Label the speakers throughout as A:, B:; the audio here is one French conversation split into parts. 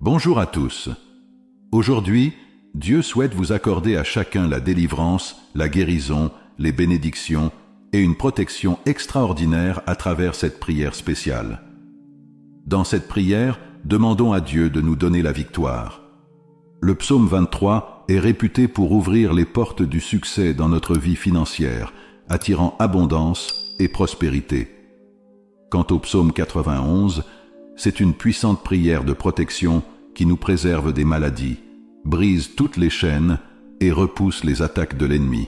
A: Bonjour à tous. Aujourd'hui, Dieu souhaite vous accorder à chacun la délivrance, la guérison, les bénédictions et une protection extraordinaire à travers cette prière spéciale. Dans cette prière, demandons à Dieu de nous donner la victoire. Le psaume 23 est réputé pour ouvrir les portes du succès dans notre vie financière, attirant abondance et prospérité. Quant au psaume 91, c'est une puissante prière de protection qui nous préserve des maladies, brise toutes les chaînes et repousse les attaques de l'ennemi.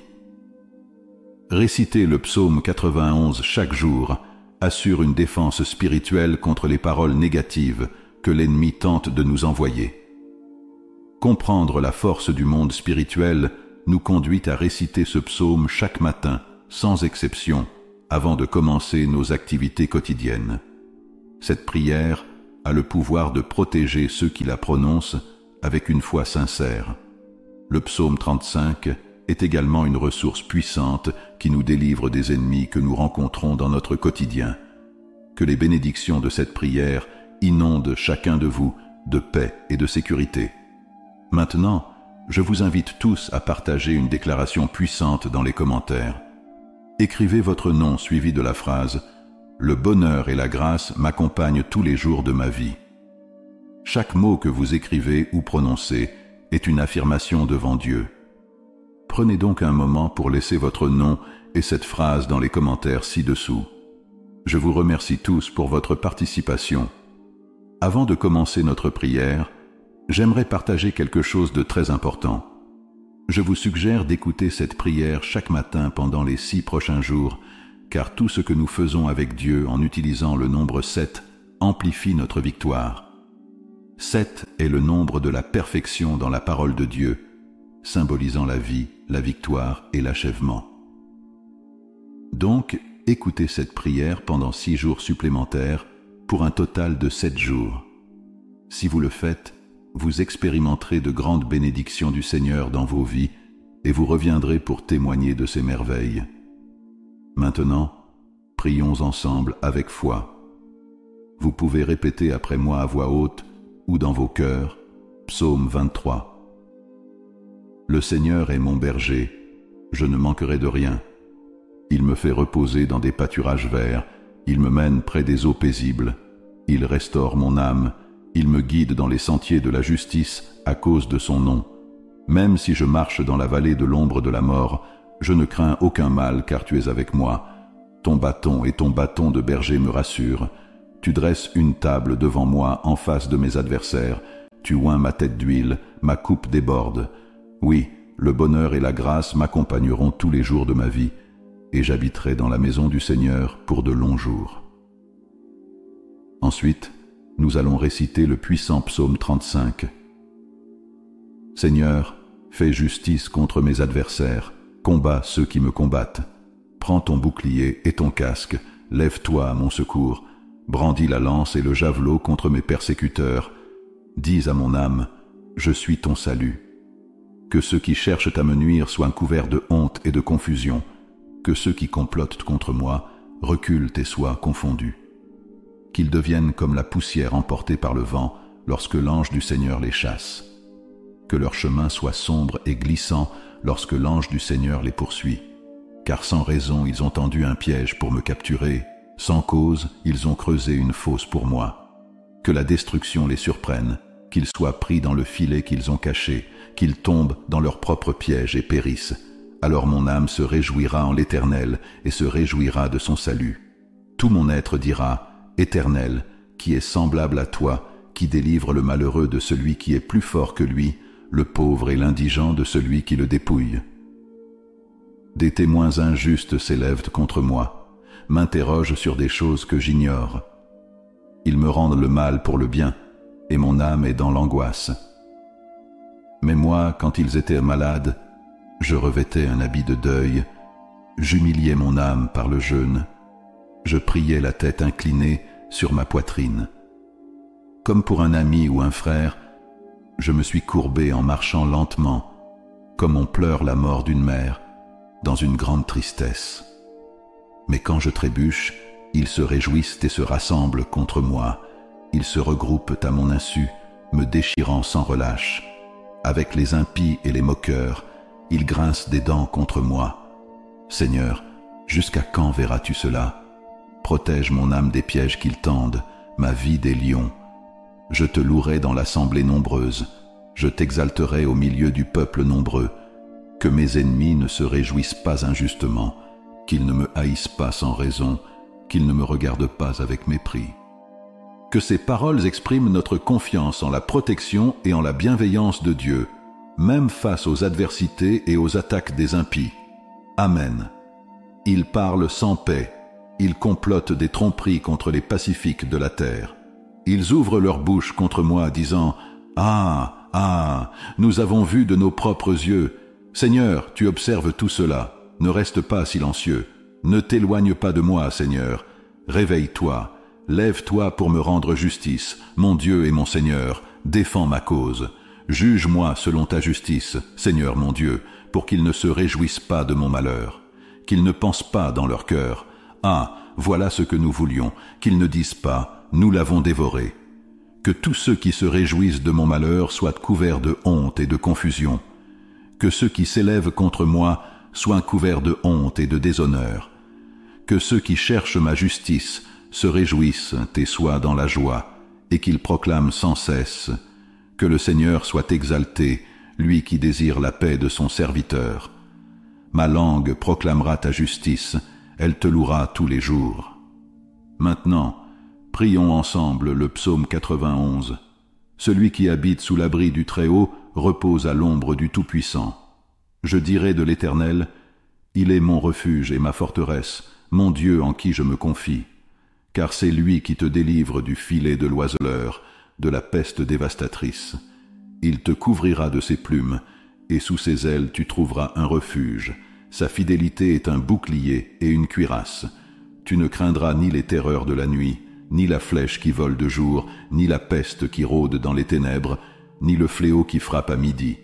A: Réciter le psaume 91 chaque jour assure une défense spirituelle contre les paroles négatives que l'ennemi tente de nous envoyer. Comprendre la force du monde spirituel nous conduit à réciter ce psaume chaque matin, sans exception, avant de commencer nos activités quotidiennes. Cette prière a le pouvoir de protéger ceux qui la prononcent avec une foi sincère. Le psaume 35 est également une ressource puissante qui nous délivre des ennemis que nous rencontrons dans notre quotidien. Que les bénédictions de cette prière inondent chacun de vous de paix et de sécurité. Maintenant, je vous invite tous à partager une déclaration puissante dans les commentaires. Écrivez votre nom suivi de la phrase « Le bonheur et la grâce m'accompagnent tous les jours de ma vie ». Chaque mot que vous écrivez ou prononcez est une affirmation devant Dieu. Prenez donc un moment pour laisser votre nom et cette phrase dans les commentaires ci-dessous. Je vous remercie tous pour votre participation. Avant de commencer notre prière, j'aimerais partager quelque chose de très important. Je vous suggère d'écouter cette prière chaque matin pendant les 6 prochains jours, car tout ce que nous faisons avec Dieu en utilisant le nombre 7 amplifie notre victoire. 7 est le nombre de la perfection dans la parole de Dieu, symbolisant la vie, la victoire et l'achèvement. Donc, écoutez cette prière pendant 6 jours supplémentaires pour un total de 7 jours. Si vous le faites, vous expérimenterez de grandes bénédictions du Seigneur dans vos vies et vous reviendrez pour témoigner de ses merveilles. Maintenant, prions ensemble avec foi. Vous pouvez répéter après moi à voix haute ou dans vos cœurs, psaume 23. Le Seigneur est mon berger, je ne manquerai de rien. Il me fait reposer dans des pâturages verts, il me mène près des eaux paisibles, il restaure mon âme, il me guide dans les sentiers de la justice à cause de son nom. Même si je marche dans la vallée de l'ombre de la mort, je ne crains aucun mal car tu es avec moi. Ton bâton et ton bâton de berger me rassurent. Tu dresses une table devant moi en face de mes adversaires. Tu oins ma tête d'huile, ma coupe déborde. Oui, le bonheur et la grâce m'accompagneront tous les jours de ma vie, et j'habiterai dans la maison du Seigneur pour de longs jours. Ensuite, nous allons réciter le puissant psaume 35. Seigneur, fais justice contre mes adversaires, combat ceux qui me combattent. Prends ton bouclier et ton casque, lève-toi à mon secours, brandis la lance et le javelot contre mes persécuteurs. Dis à mon âme, je suis ton salut. Que ceux qui cherchent à me nuire soient couverts de honte et de confusion, que ceux qui complotent contre moi reculent et soient confondus. Qu'ils deviennent comme la poussière emportée par le vent lorsque l'ange du Seigneur les chasse. Que leur chemin soit sombre et glissant lorsque l'ange du Seigneur les poursuit. Car sans raison ils ont tendu un piège pour me capturer, sans cause ils ont creusé une fosse pour moi. Que la destruction les surprenne, qu'ils soient pris dans le filet qu'ils ont caché, qu'ils tombent dans leur propre piège et périssent. Alors mon âme se réjouira en l'Éternel et se réjouira de son salut. Tout mon être dira, Éternel, qui est semblable à toi, qui délivre le malheureux de celui qui est plus fort que lui, le pauvre et l'indigent de celui qui le dépouille. Des témoins injustes s'élèvent contre moi, m'interrogent sur des choses que j'ignore. Ils me rendent le mal pour le bien, et mon âme est dans l'angoisse. Mais moi, quand ils étaient malades, je revêtais un habit de deuil, j'humiliais mon âme par le jeûne, je priais la tête inclinée sur ma poitrine. Comme pour un ami ou un frère, je me suis courbé en marchant lentement, comme on pleure la mort d'une mère, dans une grande tristesse. Mais quand je trébuche, ils se réjouissent et se rassemblent contre moi. Ils se regroupent à mon insu, me déchirant sans relâche. Avec les impies et les moqueurs, ils grincent des dents contre moi. Seigneur, jusqu'à quand verras-tu cela? Protège mon âme des pièges qu'ils tendent, ma vie des lions. Je te louerai dans l'assemblée nombreuse, je t'exalterai au milieu du peuple nombreux. Que mes ennemis ne se réjouissent pas injustement, qu'ils ne me haïssent pas sans raison, qu'ils ne me regardent pas avec mépris. Que ces paroles expriment notre confiance en la protection et en la bienveillance de Dieu, même face aux adversités et aux attaques des impies. Amen. Ils parlent sans paix, ils complotent des tromperies contre les pacifiques de la terre. Ils ouvrent leur bouche contre moi, disant « Ah, ah, nous avons vu de nos propres yeux. Seigneur, tu observes tout cela. Ne reste pas silencieux. Ne t'éloigne pas de moi, Seigneur. Réveille-toi. Lève-toi pour me rendre justice. Mon Dieu et mon Seigneur, défends ma cause. Juge-moi selon ta justice, Seigneur mon Dieu, pour qu'ils ne se réjouissent pas de mon malheur. Qu'ils ne pensent pas dans leur cœur. Ah, voilà ce que nous voulions. Qu'ils ne disent pas, nous l'avons dévoré. Que tous ceux qui se réjouissent de mon malheur soient couverts de honte et de confusion. Que ceux qui s'élèvent contre moi soient couverts de honte et de déshonneur. Que ceux qui cherchent ma justice se réjouissent et soient dans la joie, et qu'ils proclament sans cesse que le Seigneur soit exalté, lui qui désire la paix de son serviteur. Ma langue proclamera ta justice, elle te louera tous les jours. Maintenant, prions ensemble le psaume 91. Celui qui habite sous l'abri du Très-Haut repose à l'ombre du Tout-Puissant. Je dirai de l'Éternel, il est mon refuge et ma forteresse, mon Dieu en qui je me confie. Car c'est lui qui te délivre du filet de l'oiseleur, de la peste dévastatrice. Il te couvrira de ses plumes, et sous ses ailes tu trouveras un refuge. Sa fidélité est un bouclier et une cuirasse. Tu ne craindras ni les terreurs de la nuit, ni la flèche qui vole de jour, ni la peste qui rôde dans les ténèbres, ni le fléau qui frappe à midi.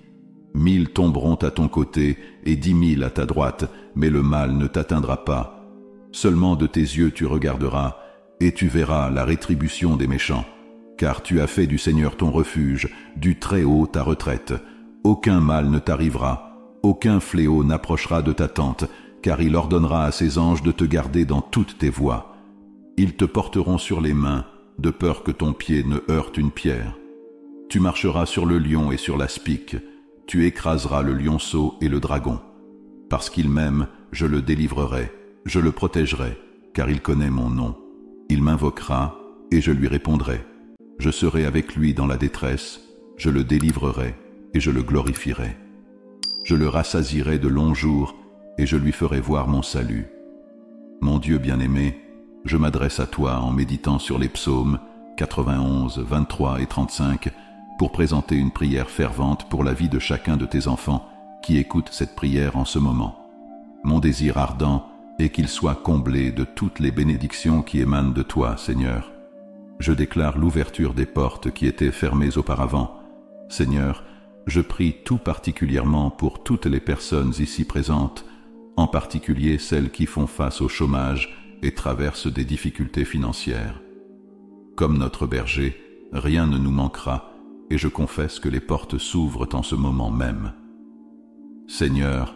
A: 1000 tomberont à ton côté et 10 000 à ta droite, mais le mal ne t'atteindra pas. Seulement de tes yeux tu regarderas, et tu verras la rétribution des méchants. Car tu as fait du Seigneur ton refuge, du Très-Haut ta retraite. Aucun mal ne t'arrivera, aucun fléau n'approchera de ta tente, car il ordonnera à ses anges de te garder dans toutes tes voies. Ils te porteront sur les mains, de peur que ton pied ne heurte une pierre. Tu marcheras sur le lion et sur l'aspic, tu écraseras le lionceau et le dragon. Parce qu'il m'aime, je le délivrerai, je le protégerai, car il connaît mon nom. Il m'invoquera, et je lui répondrai. Je serai avec lui dans la détresse, je le délivrerai, et je le glorifierai. Je le rassasierai de longs jours, et je lui ferai voir mon salut. Mon Dieu bien-aimé, je m'adresse à toi en méditant sur les psaumes 91, 23 et 35, pour présenter une prière fervente pour la vie de chacun de tes enfants qui écoutent cette prière en ce moment. Mon désir ardent est qu'il soit comblé de toutes les bénédictions qui émanent de toi, Seigneur. Je déclare l'ouverture des portes qui étaient fermées auparavant. Seigneur, je prie tout particulièrement pour toutes les personnes ici présentes, en particulier celles qui font face au chômage et traversent des difficultés financières. Comme notre berger, rien ne nous manquera, et je confesse que les portes s'ouvrent en ce moment même. Seigneur,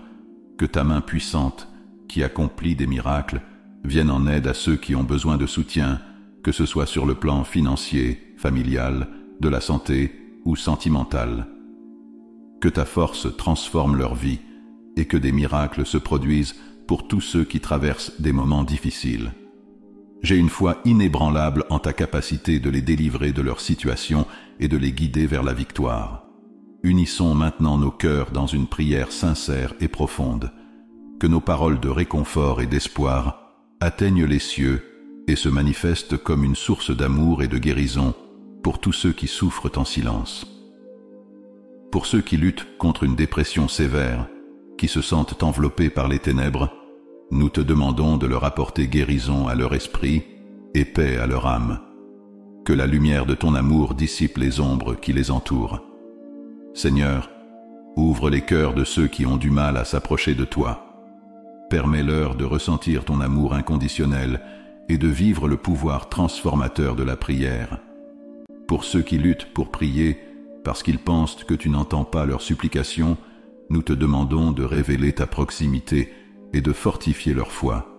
A: que ta main puissante, qui accomplit des miracles, vienne en aide à ceux qui ont besoin de soutien, que ce soit sur le plan financier, familial, de la santé ou sentimental. Que ta force transforme leur vie et que des miracles se produisent pour tous ceux qui traversent des moments difficiles. J'ai une foi inébranlable en ta capacité de les délivrer de leur situation et de les guider vers la victoire. Unissons maintenant nos cœurs dans une prière sincère et profonde. Que nos paroles de réconfort et d'espoir atteignent les cieux et se manifestent comme une source d'amour et de guérison pour tous ceux qui souffrent en silence. Pour ceux qui luttent contre une dépression sévère, qui se sentent enveloppés par les ténèbres, nous te demandons de leur apporter guérison à leur esprit et paix à leur âme. Que la lumière de ton amour dissipe les ombres qui les entourent. Seigneur, ouvre les cœurs de ceux qui ont du mal à s'approcher de toi. Permets-leur de ressentir ton amour inconditionnel et de vivre le pouvoir transformateur de la prière. Pour ceux qui luttent pour prier, Parce qu'ils pensent que tu n'entends pas leurs supplications, nous te demandons de révéler ta proximité et de fortifier leur foi.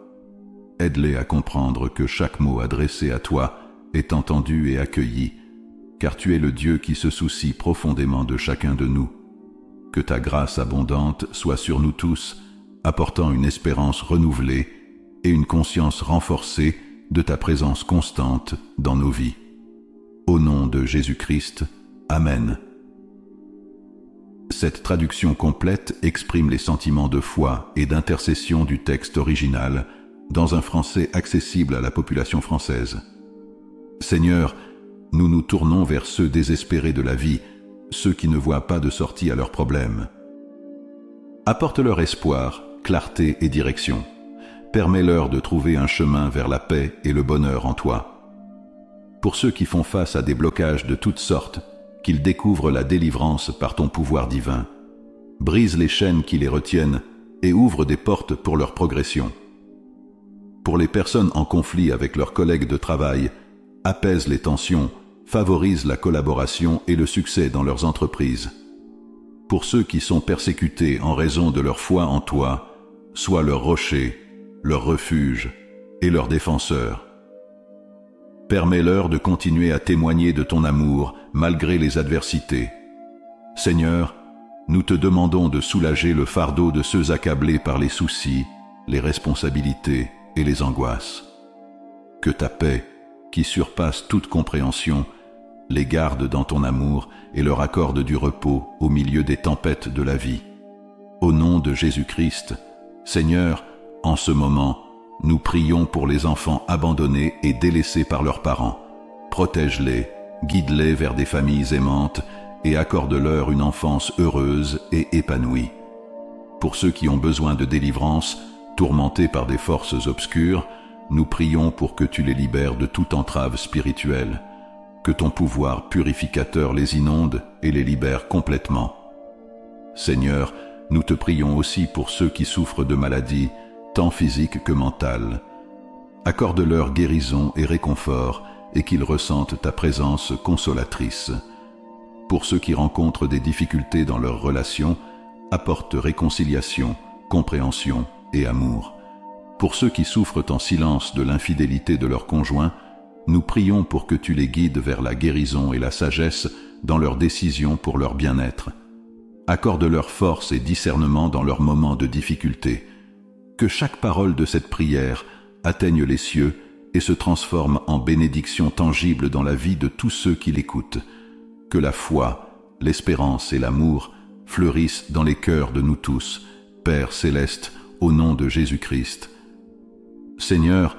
A: Aide-les à comprendre que chaque mot adressé à toi est entendu et accueilli, car tu es le Dieu qui se soucie profondément de chacun de nous. Que ta grâce abondante soit sur nous tous, apportant une espérance renouvelée et une conscience renforcée de ta présence constante dans nos vies. Au nom de Jésus-Christ, Amen. Cette traduction complète exprime les sentiments de foi et d'intercession du texte original dans un français accessible à la population française. Seigneur, nous nous tournons vers ceux désespérés de la vie, ceux qui ne voient pas de sortie à leurs problèmes. Apporte-leur espoir, clarté et direction. Permets-leur de trouver un chemin vers la paix et le bonheur en toi. Pour ceux qui font face à des blocages de toutes sortes, qu'ils découvrent la délivrance par ton pouvoir divin. Brise les chaînes qui les retiennent et ouvre des portes pour leur progression. Pour les personnes en conflit avec leurs collègues de travail, apaise les tensions, favorise la collaboration et le succès dans leurs entreprises. Pour ceux qui sont persécutés en raison de leur foi en toi, sois leur rocher, leur refuge et leur défenseur. Permets-leur de continuer à témoigner de ton amour malgré les adversités. Seigneur, nous te demandons de soulager le fardeau de ceux accablés par les soucis, les responsabilités et les angoisses. Que ta paix, qui surpasse toute compréhension, les garde dans ton amour et leur accorde du repos au milieu des tempêtes de la vie. Au nom de Jésus-Christ, Seigneur, en ce moment, nous prions pour les enfants abandonnés et délaissés par leurs parents. Protège-les, guide-les vers des familles aimantes et accorde-leur une enfance heureuse et épanouie. Pour ceux qui ont besoin de délivrance, tourmentés par des forces obscures, nous prions pour que tu les libères de toute entrave spirituelle, que ton pouvoir purificateur les inonde et les libère complètement. Seigneur, nous te prions aussi pour ceux qui souffrent de maladies, tant physiques que mentales. Accorde-leur guérison et réconfort et qu'ils ressentent ta présence consolatrice. Pour ceux qui rencontrent des difficultés dans leurs relations, apporte réconciliation, compréhension et amour. Pour ceux qui souffrent en silence de l'infidélité de leur conjoint, nous prions pour que tu les guides vers la guérison et la sagesse dans leurs décisions pour leur bien-être. Accorde-leur force et discernement dans leurs moments de difficulté. Que chaque parole de cette prière atteigne les cieux et se transforme en bénédiction tangible dans la vie de tous ceux qui l'écoutent. Que la foi, l'espérance et l'amour fleurissent dans les cœurs de nous tous, Père céleste, au nom de Jésus-Christ. Seigneur,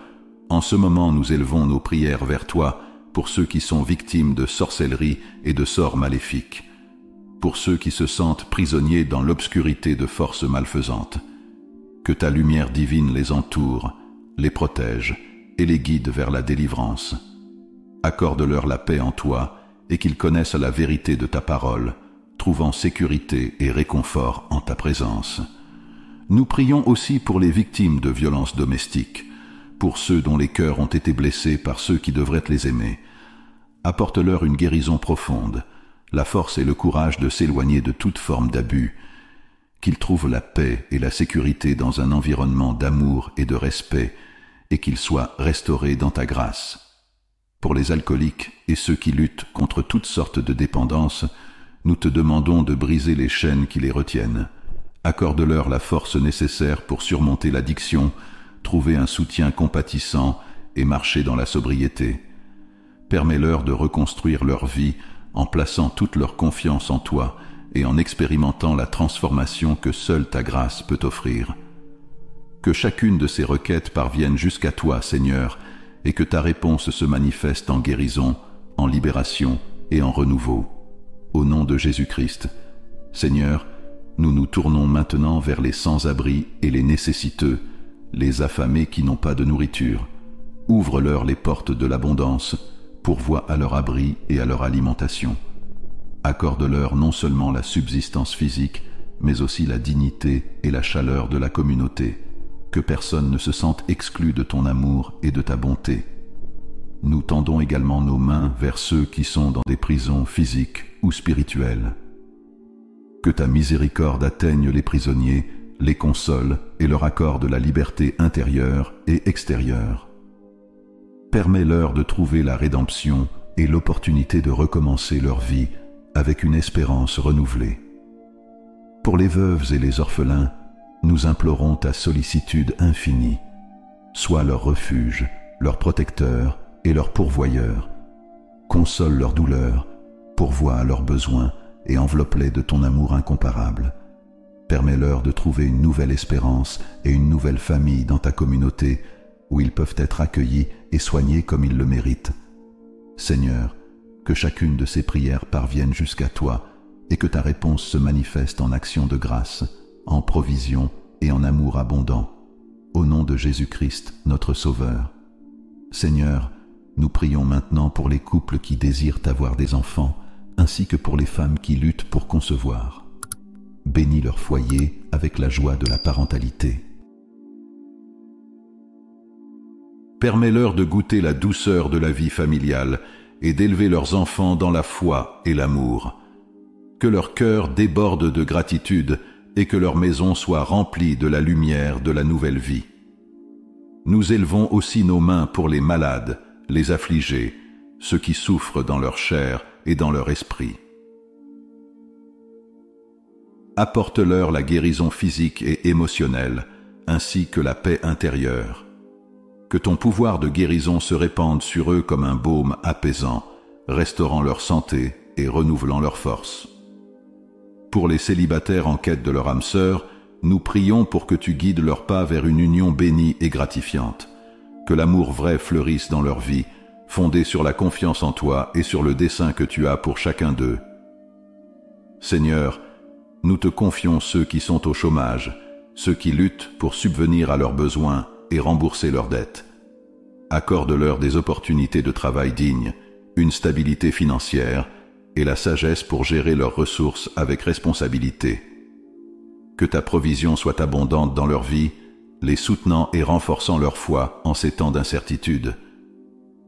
A: en ce moment nous élevons nos prières vers toi pour ceux qui sont victimes de sorcellerie et de sorts maléfiques, pour ceux qui se sentent prisonniers dans l'obscurité de forces malfaisantes. Que ta lumière divine les entoure, les protège et les guide vers la délivrance. Accorde-leur la paix en toi et qu'ils connaissent la vérité de ta parole, trouvant sécurité et réconfort en ta présence. Nous prions aussi pour les victimes de violences domestiques, pour ceux dont les cœurs ont été blessés par ceux qui devraient les aimer. Apporte-leur une guérison profonde, la force et le courage de s'éloigner de toute forme d'abus, qu'ils trouvent la paix et la sécurité dans un environnement d'amour et de respect, et qu'ils soient restaurés dans ta grâce. Pour les alcooliques et ceux qui luttent contre toutes sortes de dépendances, nous te demandons de briser les chaînes qui les retiennent. Accorde-leur la force nécessaire pour surmonter l'addiction, trouver un soutien compatissant et marcher dans la sobriété. Permets-leur de reconstruire leur vie en plaçant toute leur confiance en toi et en expérimentant la transformation que seule ta grâce peut offrir. Que chacune de ces requêtes parvienne jusqu'à toi, Seigneur, et que ta réponse se manifeste en guérison, en libération et en renouveau. Au nom de Jésus-Christ, Seigneur, nous nous tournons maintenant vers les sans-abri et les nécessiteux, les affamés qui n'ont pas de nourriture. Ouvre-leur les portes de l'abondance, pourvois à leur abri et à leur alimentation. Accorde-leur non seulement la subsistance physique, mais aussi la dignité et la chaleur de la communauté. Que personne ne se sente exclu de ton amour et de ta bonté. Nous tendons également nos mains vers ceux qui sont dans des prisons physiques ou spirituelle. Que ta miséricorde atteigne les prisonniers, les console et leur accorde la liberté intérieure et extérieure. Permets-leur de trouver la rédemption et l'opportunité de recommencer leur vie avec une espérance renouvelée. Pour les veuves et les orphelins, nous implorons ta sollicitude infinie. Sois leur refuge, leur protecteur et leur pourvoyeur. Console leurs douleurs, pourvois à leurs besoins et enveloppe-les de ton amour incomparable. Permets-leur de trouver une nouvelle espérance et une nouvelle famille dans ta communauté où ils peuvent être accueillis et soignés comme ils le méritent. Seigneur, que chacune de ces prières parvienne jusqu'à toi et que ta réponse se manifeste en action de grâce, en provision et en amour abondant. Au nom de Jésus-Christ, notre Sauveur. Seigneur, nous prions maintenant pour les couples qui désirent avoir des enfants, ainsi que pour les femmes qui luttent pour concevoir. Bénis leur foyer avec la joie de la parentalité. Permets-leur de goûter la douceur de la vie familiale et d'élever leurs enfants dans la foi et l'amour. Que leur cœur déborde de gratitude et que leur maison soit remplie de la lumière de la nouvelle vie. Nous élevons aussi nos mains pour les malades, les affligés, ceux qui souffrent dans leur chair et dans leur esprit. Apporte-leur la guérison physique et émotionnelle, ainsi que la paix intérieure. Que ton pouvoir de guérison se répande sur eux comme un baume apaisant, restaurant leur santé et renouvelant leur force. Pour les célibataires en quête de leur âme sœur, nous prions pour que tu guides leurs pas vers une union bénie et gratifiante. Que l'amour vrai fleurisse dans leur vie, fondé sur la confiance en toi et sur le dessein que tu as pour chacun d'eux. Seigneur, nous te confions ceux qui sont au chômage, ceux qui luttent pour subvenir à leurs besoins et rembourser leurs dettes. Accorde-leur des opportunités de travail dignes, une stabilité financière et la sagesse pour gérer leurs ressources avec responsabilité. Que ta provision soit abondante dans leur vie, les soutenant et renforçant leur foi en ces temps d'incertitude.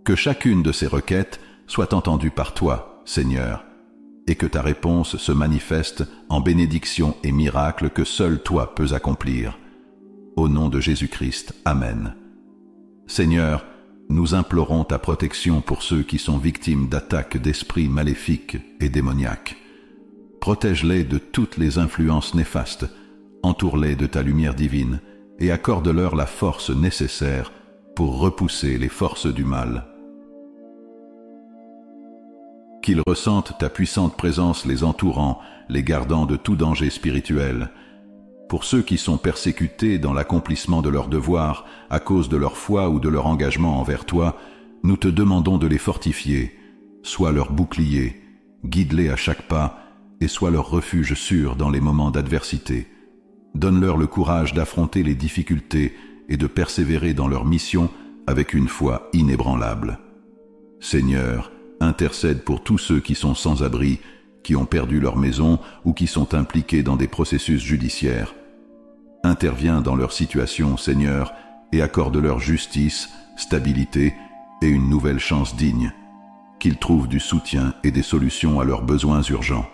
A: Que chacune de ces requêtes soit entendue par toi, Seigneur, et que ta réponse se manifeste en bénédictions et miracles que seul toi peux accomplir. Au nom de Jésus-Christ, Amen. Seigneur, nous implorons ta protection pour ceux qui sont victimes d'attaques d'esprits maléfiques et démoniaques. Protège-les de toutes les influences néfastes, entoure-les de ta lumière divine et accorde-leur la force nécessaire pour repousser les forces du mal. Qu'ils ressentent ta puissante présence les entourant, les gardant de tout danger spirituel. Pour ceux qui sont persécutés dans l'accomplissement de leurs devoirs à cause de leur foi ou de leur engagement envers toi, nous te demandons de les fortifier. Sois leur bouclier, guide-les à chaque pas et sois leur refuge sûr dans les moments d'adversité. Donne-leur le courage d'affronter les difficultés et de persévérer dans leur mission avec une foi inébranlable. Seigneur, intercède pour tous ceux qui sont sans abri, qui ont perdu leur maison ou qui sont impliqués dans des processus judiciaires. Interviens dans leur situation, Seigneur, et accorde-leur justice, stabilité et une nouvelle chance digne. Qu'ils trouvent du soutien et des solutions à leurs besoins urgents.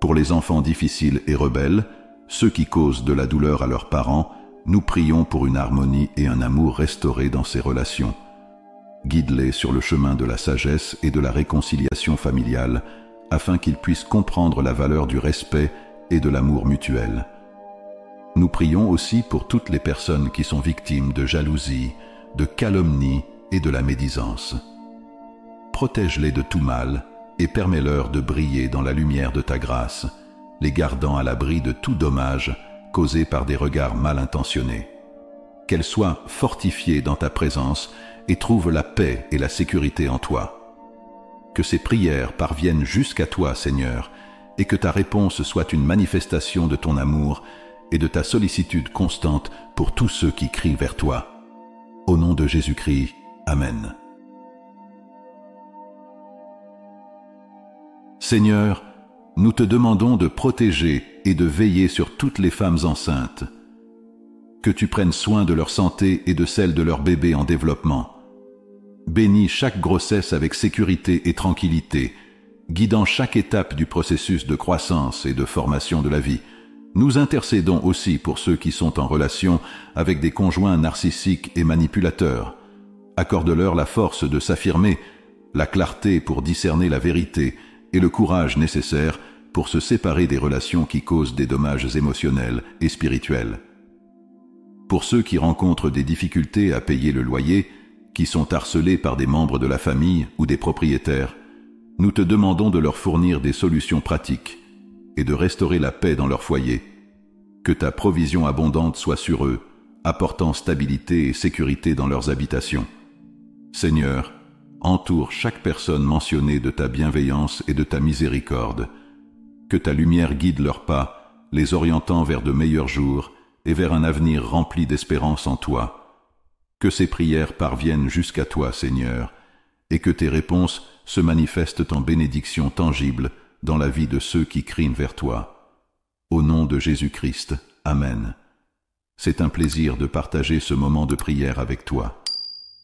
A: Pour les enfants difficiles et rebelles, ceux qui causent de la douleur à leurs parents, nous prions pour une harmonie et un amour restaurés dans ces relations. Guide-les sur le chemin de la sagesse et de la réconciliation familiale, afin qu'ils puissent comprendre la valeur du respect et de l'amour mutuel. Nous prions aussi pour toutes les personnes qui sont victimes de jalousie, de calomnie et de la médisance. Protège-les de tout mal et permets-leur de briller dans la lumière de ta grâce, les gardant à l'abri de tout dommage causé par des regards mal intentionnés. Qu'elles soient fortifiées dans ta présence et trouvent la paix et la sécurité en toi. Que ces prières parviennent jusqu'à toi, Seigneur, et que ta réponse soit une manifestation de ton amour et de ta sollicitude constante pour tous ceux qui crient vers toi. Au nom de Jésus-Christ, Amen. Seigneur, nous te demandons de protéger et de veiller sur toutes les femmes enceintes. Que tu prennes soin de leur santé et de celle de leur bébé en développement. Bénis chaque grossesse avec sécurité et tranquillité, guidant chaque étape du processus de croissance et de formation de la vie. Nous intercédons aussi pour ceux qui sont en relation avec des conjoints narcissiques et manipulateurs. Accorde-leur la force de s'affirmer, la clarté pour discerner la vérité et le courage nécessaire pour se séparer des relations qui causent des dommages émotionnels et spirituels. Pour ceux qui rencontrent des difficultés à payer le loyer, qui sont harcelés par des membres de la famille ou des propriétaires, nous te demandons de leur fournir des solutions pratiques et de restaurer la paix dans leur foyer. Que ta provision abondante soit sur eux, apportant stabilité et sécurité dans leurs habitations. Seigneur, entoure chaque personne mentionnée de ta bienveillance et de ta miséricorde. Que ta lumière guide leurs pas, les orientant vers de meilleurs jours et vers un avenir rempli d'espérance en toi. Que ces prières parviennent jusqu'à toi, Seigneur, et que tes réponses se manifestent en bénédiction tangible dans la vie de ceux qui crient vers toi. Au nom de Jésus-Christ, Amen. C'est un plaisir de partager ce moment de prière avec toi.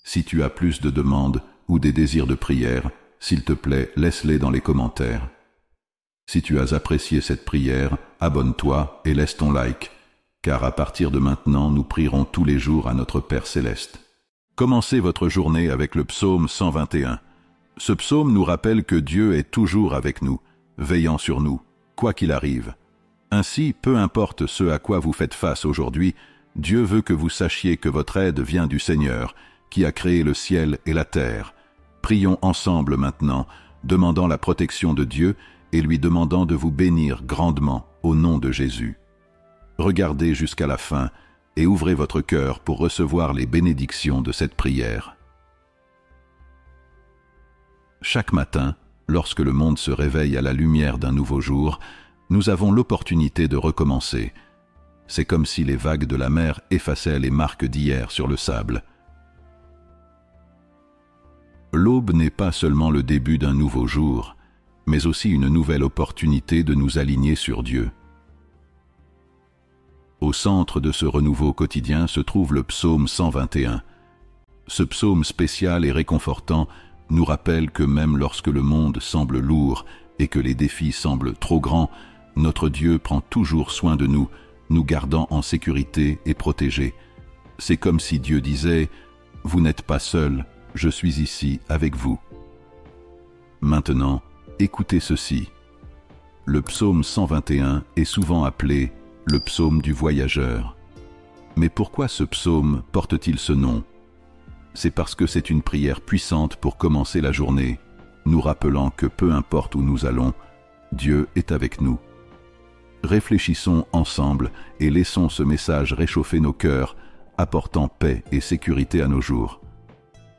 A: Si tu as plus de demandes ou des désirs de prière, s'il te plaît, laisse-les dans les commentaires. Si tu as apprécié cette prière, abonne-toi et laisse ton like, car à partir de maintenant, nous prierons tous les jours à notre Père Céleste. Commencez votre journée avec le psaume 121. Ce psaume nous rappelle que Dieu est toujours avec nous, veillant sur nous, quoi qu'il arrive. Ainsi, peu importe ce à quoi vous faites face aujourd'hui, Dieu veut que vous sachiez que votre aide vient du Seigneur, qui a créé le ciel et la terre. Prions ensemble maintenant, demandant la protection de Dieu et lui demandant de vous bénir grandement au nom de Jésus. Regardez jusqu'à la fin et ouvrez votre cœur pour recevoir les bénédictions de cette prière. Chaque matin, lorsque le monde se réveille à la lumière d'un nouveau jour, nous avons l'opportunité de recommencer. C'est comme si les vagues de la mer effaçaient les marques d'hier sur le sable. L'aube n'est pas seulement le début d'un nouveau jour, mais aussi une nouvelle opportunité de nous aligner sur Dieu. Au centre de ce renouveau quotidien se trouve le psaume 121. Ce psaume spécial et réconfortant nous rappelle que même lorsque le monde semble lourd et que les défis semblent trop grands, notre Dieu prend toujours soin de nous, nous gardant en sécurité et protégés. C'est comme si Dieu disait « Vous n'êtes pas seuls, je suis ici avec vous. » Maintenant, écoutez ceci. Le psaume 121 est souvent appelé le psaume du voyageur. Mais pourquoi ce psaume porte-t-il ce nom? C'est parce que c'est une prière puissante pour commencer la journée, nous rappelant que peu importe où nous allons, Dieu est avec nous. Réfléchissons ensemble et laissons ce message réchauffer nos cœurs, apportant paix et sécurité à nos jours.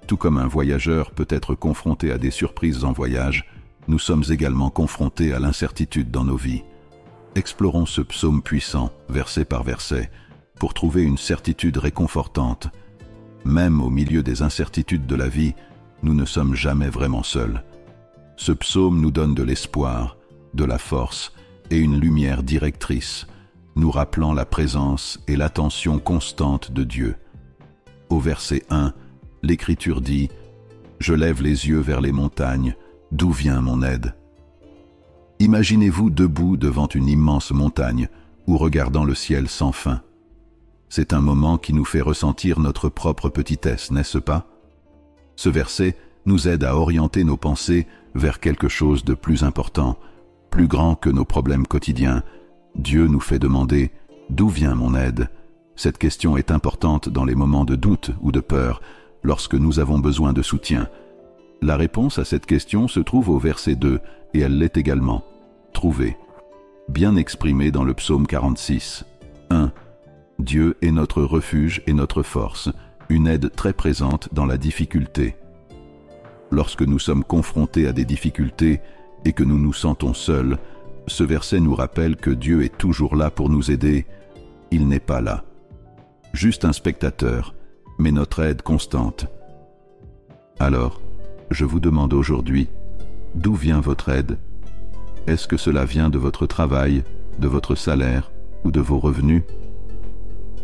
A: Tout comme un voyageur peut être confronté à des surprises en voyage, nous sommes également confrontés à l'incertitude dans nos vies. Explorons ce psaume puissant, verset par verset, pour trouver une certitude réconfortante. Même au milieu des incertitudes de la vie, nous ne sommes jamais vraiment seuls. Ce psaume nous donne de l'espoir, de la force et une lumière directrice, nous rappelant la présence et l'attention constante de Dieu. Au verset 1, l'Écriture dit « Je lève les yeux vers les montagnes, d'où vient mon aide ?» Imaginez-vous debout devant une immense montagne ou regardant le ciel sans fin. C'est un moment qui nous fait ressentir notre propre petitesse, n'est-ce pas? Ce verset nous aide à orienter nos pensées vers quelque chose de plus important, plus grand que nos problèmes quotidiens. Dieu nous fait demander « D'où vient mon aide ?» Cette question est importante dans les moments de doute ou de peur, lorsque nous avons besoin de soutien. La réponse à cette question se trouve au verset 2, et elle l'est également. Trouvée. Bien exprimée dans le psaume 46. 1. Dieu est notre refuge et notre force, une aide très présente dans la difficulté. Lorsque nous sommes confrontés à des difficultés et que nous nous sentons seuls, ce verset nous rappelle que Dieu est toujours là pour nous aider. Il n'est pas là, juste un spectateur, mais notre aide constante. Alors, je vous demande aujourd'hui, d'où vient votre aide? Est-ce que cela vient de votre travail, de votre salaire ou de vos revenus?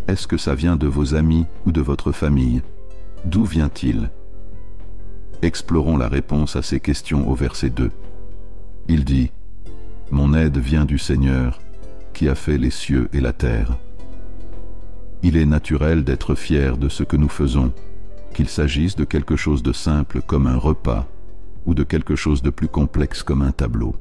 A: Est-ce que ça vient de vos amis ou de votre famille? D'où vient-il? Explorons la réponse à ces questions au verset 2. Il dit, « Mon aide vient du Seigneur, qui a fait les cieux et la terre. » Il est naturel d'être fier de ce que nous faisons, qu'il s'agisse de quelque chose de simple comme un repas ou de quelque chose de plus complexe comme un tableau.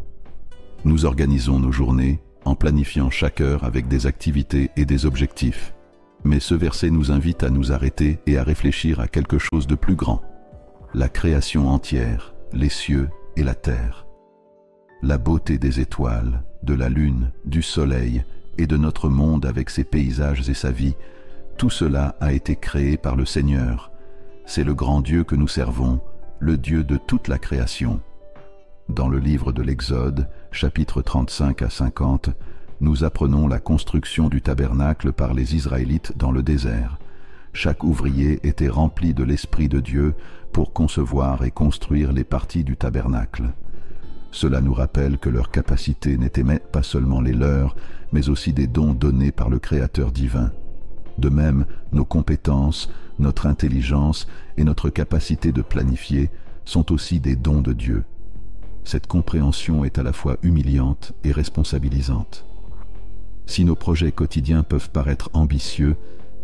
A: Nous organisons nos journées en planifiant chaque heure avec des activités et des objectifs. Mais ce verset nous invite à nous arrêter et à réfléchir à quelque chose de plus grand. La création entière, les cieux et la terre. La beauté des étoiles, de la lune, du soleil et de notre monde avec ses paysages et sa vie, tout cela a été créé par le Seigneur. C'est le grand Dieu que nous servons, le Dieu de toute la création. Dans le livre de l'Exode, chapitres 35 à 50, nous apprenons la construction du tabernacle par les Israélites dans le désert. Chaque ouvrier était rempli de l'Esprit de Dieu pour concevoir et construire les parties du tabernacle. Cela nous rappelle que leurs capacités n'étaient pas seulement les leurs, mais aussi des dons donnés par le Créateur divin. De même, nos compétences, notre intelligence et notre capacité de planifier sont aussi des dons de Dieu. Cette compréhension est à la fois humiliante et responsabilisante. Si nos projets quotidiens peuvent paraître ambitieux,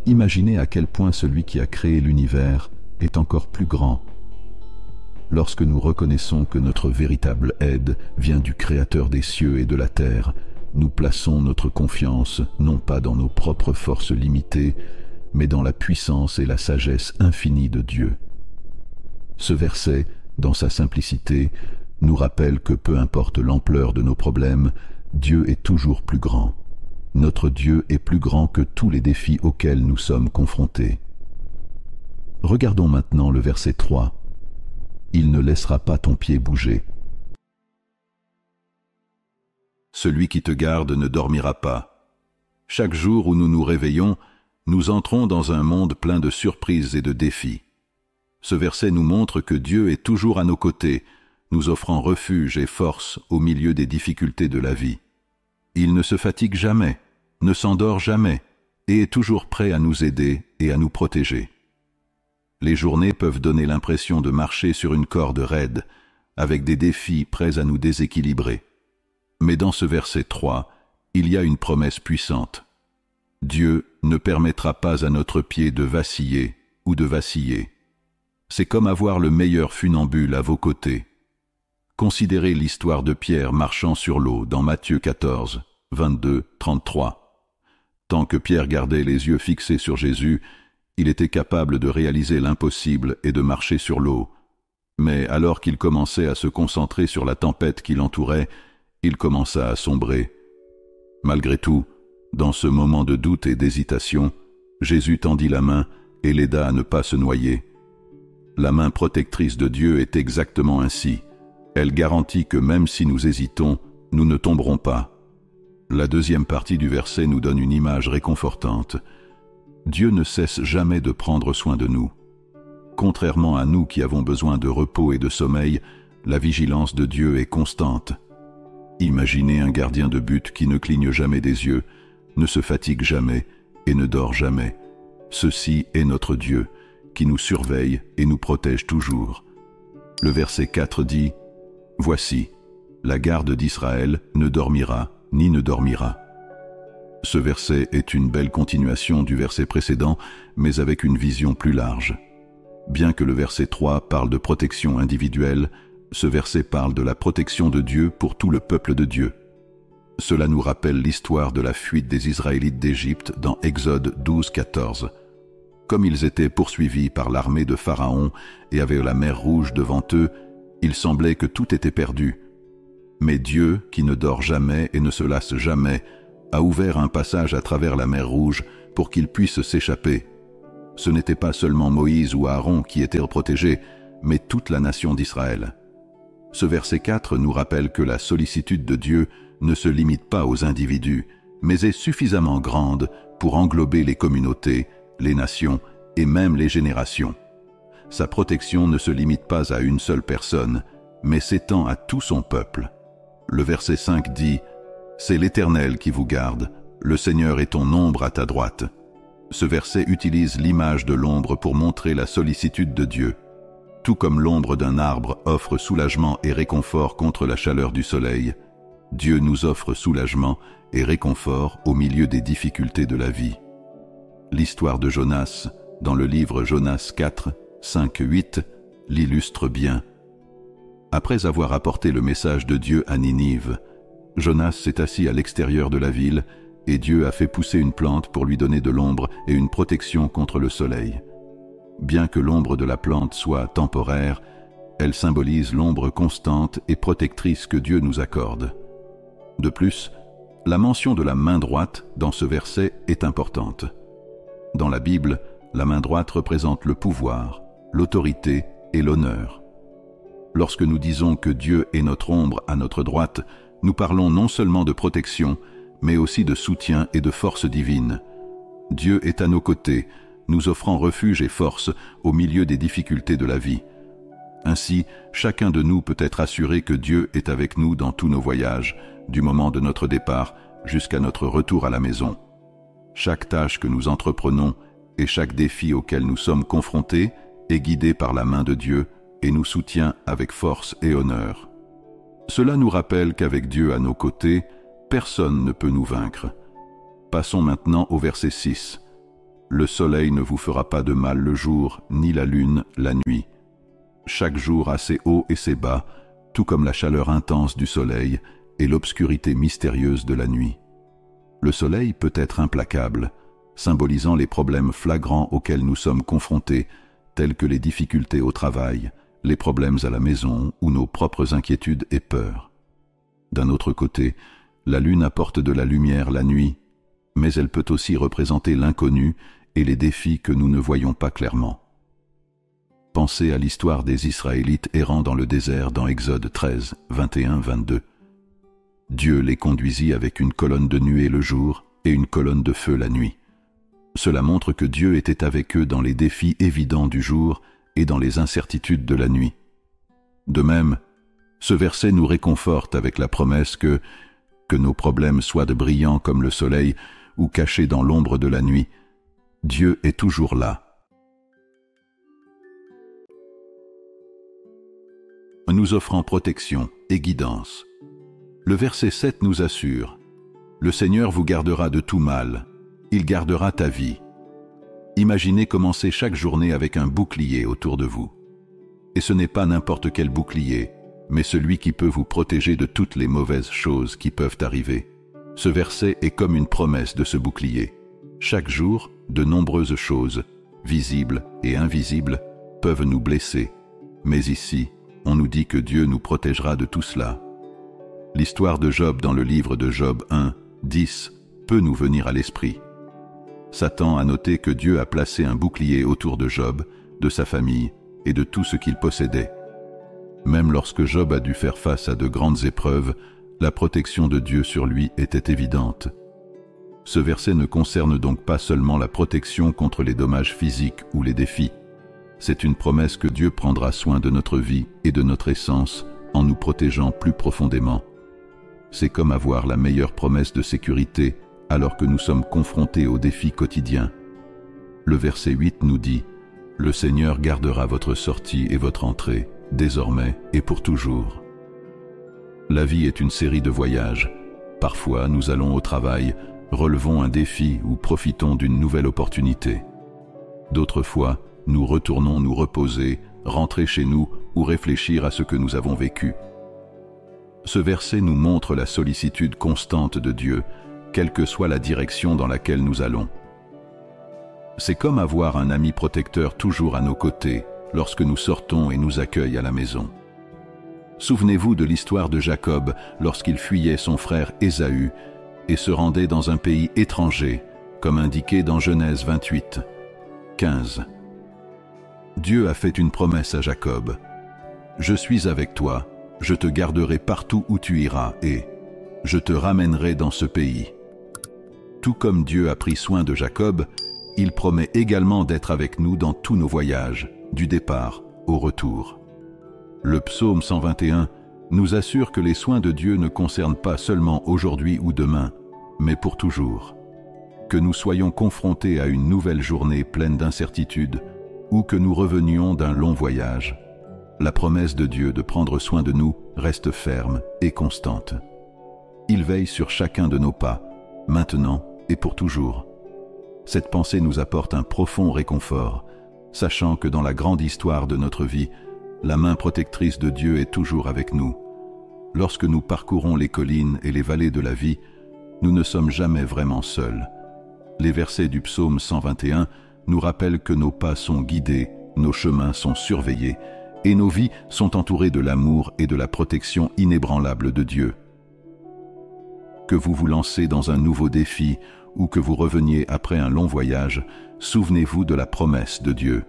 A: imaginez à quel point celui qui a créé l'univers est encore plus grand. Lorsque nous reconnaissons que notre véritable aide vient du Créateur des cieux et de la terre, nous plaçons notre confiance non pas dans nos propres forces limitées, mais dans la puissance et la sagesse infinie de Dieu. Ce verset, dans sa simplicité, nous rappelle que peu importe l'ampleur de nos problèmes, Dieu est toujours plus grand. Notre Dieu est plus grand que tous les défis auxquels nous sommes confrontés. Regardons maintenant le verset 3. « Il ne laissera pas ton pied bouger. » Celui qui te garde ne dormira pas. Chaque jour où nous nous réveillons, nous entrons dans un monde plein de surprises et de défis. Ce verset nous montre que Dieu est toujours à nos côtés, nous offrant refuge et force au milieu des difficultés de la vie. Il ne se fatigue jamais, ne s'endort jamais, et est toujours prêt à nous aider et à nous protéger. Les journées peuvent donner l'impression de marcher sur une corde raide, avec des défis prêts à nous déséquilibrer. Mais dans ce verset 3, il y a une promesse puissante. Dieu ne permettra pas à notre pied de vaciller ou de vaciller. C'est comme avoir le meilleur funambule à vos côtés. Considérez l'histoire de Pierre marchant sur l'eau dans Matthieu 14, 22, 33. Tant que Pierre gardait les yeux fixés sur Jésus, il était capable de réaliser l'impossible et de marcher sur l'eau. Mais alors qu'il commençait à se concentrer sur la tempête qui l'entourait, il commença à sombrer. Malgré tout, dans ce moment de doute et d'hésitation, Jésus tendit la main et l'aida à ne pas se noyer. La main protectrice de Dieu est exactement ainsi. Elle garantit que même si nous hésitons, nous ne tomberons pas. La deuxième partie du verset nous donne une image réconfortante. Dieu ne cesse jamais de prendre soin de nous. Contrairement à nous qui avons besoin de repos et de sommeil, la vigilance de Dieu est constante. Imaginez un gardien de but qui ne cligne jamais des yeux, ne se fatigue jamais et ne dort jamais. Ceci est notre Dieu, qui nous surveille et nous protège toujours. Le verset 4 dit « Voici, la garde d'Israël ne dormira ni ne dormira. » Ce verset est une belle continuation du verset précédent, mais avec une vision plus large. Bien que le verset 3 parle de protection individuelle, ce verset parle de la protection de Dieu pour tout le peuple de Dieu. Cela nous rappelle l'histoire de la fuite des Israélites d'Égypte dans Exode 12, 14. Comme ils étaient poursuivis par l'armée de Pharaon et avaient la mer Rouge devant eux, il semblait que tout était perdu. Mais Dieu, qui ne dort jamais et ne se lasse jamais, a ouvert un passage à travers la mer Rouge pour qu'ils puissent s'échapper. Ce n'était pas seulement Moïse ou Aaron qui étaient protégés, mais toute la nation d'Israël. Ce verset 4 nous rappelle que la sollicitude de Dieu ne se limite pas aux individus, mais est suffisamment grande pour englober les communautés, les nations et même les générations. Sa protection ne se limite pas à une seule personne, mais s'étend à tout son peuple. Le verset 5 dit « C'est l'Éternel qui vous garde, le Seigneur est ton ombre à ta droite. » Ce verset utilise l'image de l'ombre pour montrer la sollicitude de Dieu. Tout comme l'ombre d'un arbre offre soulagement et réconfort contre la chaleur du soleil, Dieu nous offre soulagement et réconfort au milieu des difficultés de la vie. L'histoire de Jonas, dans le livre Jonas 4, 5, 8, l'illustre bien. Après avoir apporté le message de Dieu à Ninive, Jonas s'est assis à l'extérieur de la ville et Dieu a fait pousser une plante pour lui donner de l'ombre et une protection contre le soleil. Bien que l'ombre de la plante soit temporaire, elle symbolise l'ombre constante et protectrice que Dieu nous accorde. De plus, la mention de la main droite dans ce verset est importante. Dans la Bible, la main droite représente le pouvoir, l'autorité et l'honneur. Lorsque nous disons que Dieu est notre ombre à notre droite, nous parlons non seulement de protection, mais aussi de soutien et de force divine. Dieu est à nos côtés, nous offrant refuge et force au milieu des difficultés de la vie. Ainsi, chacun de nous peut être assuré que Dieu est avec nous dans tous nos voyages, du moment de notre départ jusqu'à notre retour à la maison. Chaque tâche que nous entreprenons et chaque défi auquel nous sommes confrontés est guidé par la main de Dieu et nous soutient avec force et honneur. Cela nous rappelle qu'avec Dieu à nos côtés, personne ne peut nous vaincre. Passons maintenant au verset 6. Le soleil ne vous fera pas de mal le jour, ni la lune la nuit. Chaque jour a ses hauts et ses bas, tout comme la chaleur intense du soleil et l'obscurité mystérieuse de la nuit. Le soleil peut être implacable, symbolisant les problèmes flagrants auxquels nous sommes confrontés, tels que les difficultés au travail, les problèmes à la maison ou nos propres inquiétudes et peurs. D'un autre côté, la lune apporte de la lumière la nuit, mais elle peut aussi représenter l'inconnu et les défis que nous ne voyons pas clairement. Pensez à l'histoire des Israélites errant dans le désert dans Exode 13, 21-22. Dieu les conduisit avec une colonne de nuée le jour et une colonne de feu la nuit. Cela montre que Dieu était avec eux dans les défis évidents du jour et dans les incertitudes de la nuit. De même, ce verset nous réconforte avec la promesse que nos problèmes soient brillants comme le soleil ou cachés dans l'ombre de la nuit, Dieu est toujours là. Nous offrant protection et guidance. Le verset 7 nous assure « Le Seigneur vous gardera de tout mal, il gardera ta vie. » Imaginez commencer chaque journée avec un bouclier autour de vous. Et ce n'est pas n'importe quel bouclier, mais celui qui peut vous protéger de toutes les mauvaises choses qui peuvent arriver. Ce verset est comme une promesse de ce bouclier. Chaque jour, de nombreuses choses, visibles et invisibles, peuvent nous blesser. Mais ici, on nous dit que Dieu nous protégera de tout cela. L'histoire de Job dans le livre de Job 1, 10 peut nous venir à l'esprit. Satan a noté que Dieu a placé un bouclier autour de Job, de sa famille et de tout ce qu'il possédait. Même lorsque Job a dû faire face à de grandes épreuves, la protection de Dieu sur lui était évidente. Ce verset ne concerne donc pas seulement la protection contre les dommages physiques ou les défis. C'est une promesse que Dieu prendra soin de notre vie et de notre essence en nous protégeant plus profondément. C'est comme avoir la meilleure promesse de sécurité alors que nous sommes confrontés aux défis quotidiens. Le verset 8 nous dit « Le Seigneur gardera votre sortie et votre entrée, désormais et pour toujours. » La vie est une série de voyages. Parfois, nous allons au travail, relevons un défi ou profitons d'une nouvelle opportunité. D'autres fois, nous retournons nous reposer, rentrer chez nous ou réfléchir à ce que nous avons vécu. Ce verset nous montre la sollicitude constante de Dieu, quelle que soit la direction dans laquelle nous allons. C'est comme avoir un ami protecteur toujours à nos côtés lorsque nous sortons et nous accueille à la maison. Souvenez-vous de l'histoire de Jacob lorsqu'il fuyait son frère Ésaü et se rendait dans un pays étranger, comme indiqué dans Genèse 28, 15. Dieu a fait une promesse à Jacob. « Je suis avec toi, je te garderai partout où tu iras et je te ramènerai dans ce pays. » Tout comme Dieu a pris soin de Jacob, il promet également d'être avec nous dans tous nos voyages, du départ au retour. Le psaume 121 nous assure que les soins de Dieu ne concernent pas seulement aujourd'hui ou demain, mais pour toujours. Que nous soyons confrontés à une nouvelle journée pleine d'incertitudes ou que nous revenions d'un long voyage, La promesse de Dieu de prendre soin de nous reste ferme et constante. Il veille sur chacun de nos pas, maintenant et pour toujours. Cette pensée nous apporte un profond réconfort, sachant que dans la grande histoire de notre vie, la main protectrice de Dieu est toujours avec nous. Lorsque nous parcourons les collines et les vallées de la vie, nous ne sommes jamais vraiment seuls. Les versets du psaume 121 nous rappellent que nos pas sont guidés, nos chemins sont surveillés, et nos vies sont entourées de l'amour et de la protection inébranlable de Dieu. Que vous vous lancez dans un nouveau défi ou que vous reveniez après un long voyage, souvenez-vous de la promesse de Dieu.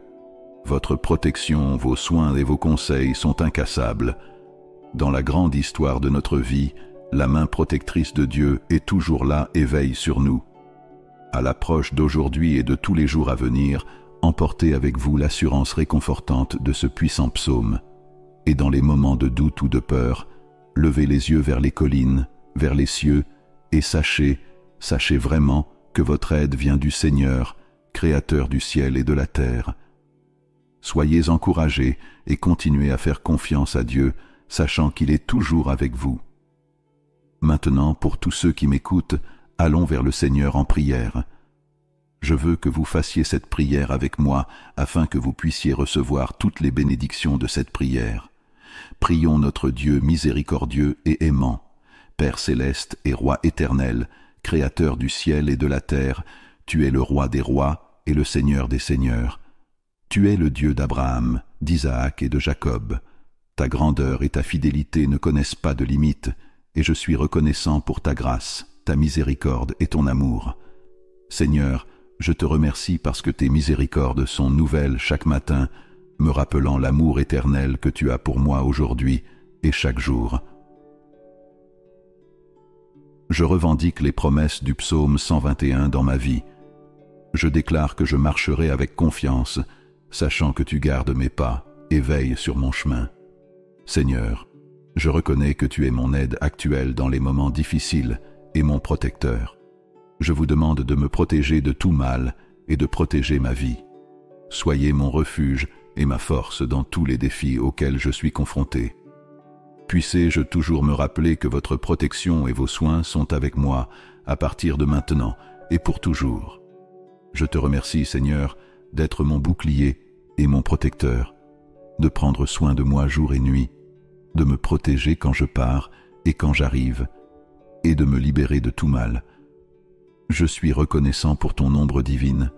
A: Votre protection, vos soins et vos conseils sont incassables. Dans la grande histoire de notre vie, la main protectrice de Dieu est toujours là et veille sur nous. À l'approche d'aujourd'hui et de tous les jours à venir, emportez avec vous l'assurance réconfortante de ce puissant psaume. Et dans les moments de doute ou de peur, levez les yeux vers les collines, vers les cieux, et sachez vraiment que votre aide vient du Seigneur, Créateur du ciel et de la terre. Soyez encouragés et continuez à faire confiance à Dieu, sachant qu'il est toujours avec vous. Maintenant, pour tous ceux qui m'écoutent, allons vers le Seigneur en prière. Je veux que vous fassiez cette prière avec moi, afin que vous puissiez recevoir toutes les bénédictions de cette prière. Prions notre Dieu miséricordieux et aimant. Père céleste et Roi éternel, Créateur du ciel et de la terre, tu es le Roi des rois et le Seigneur des seigneurs. Tu es le Dieu d'Abraham, d'Isaac et de Jacob. Ta grandeur et ta fidélité ne connaissent pas de limite, et je suis reconnaissant pour ta grâce, ta miséricorde et ton amour. Seigneur, je te remercie parce que tes miséricordes sont nouvelles chaque matin, me rappelant l'amour éternel que tu as pour moi aujourd'hui et chaque jour. Je revendique les promesses du psaume 121 dans ma vie. Je déclare que je marcherai avec confiance, sachant que tu gardes mes pas et veilles sur mon chemin. Seigneur, je reconnais que tu es mon aide actuelle dans les moments difficiles et mon protecteur. Je vous demande de me protéger de tout mal et de protéger ma vie. Soyez mon refuge et ma force dans tous les défis auxquels je suis confronté. Puissez-je toujours me rappeler que votre protection et vos soins sont avec moi à partir de maintenant et pour toujours. Je te remercie, Seigneur, d'être mon bouclier et mon protecteur, de prendre soin de moi jour et nuit, de me protéger quand je pars et quand j'arrive, et de me libérer de tout mal. Je suis reconnaissant pour ton ombre divine.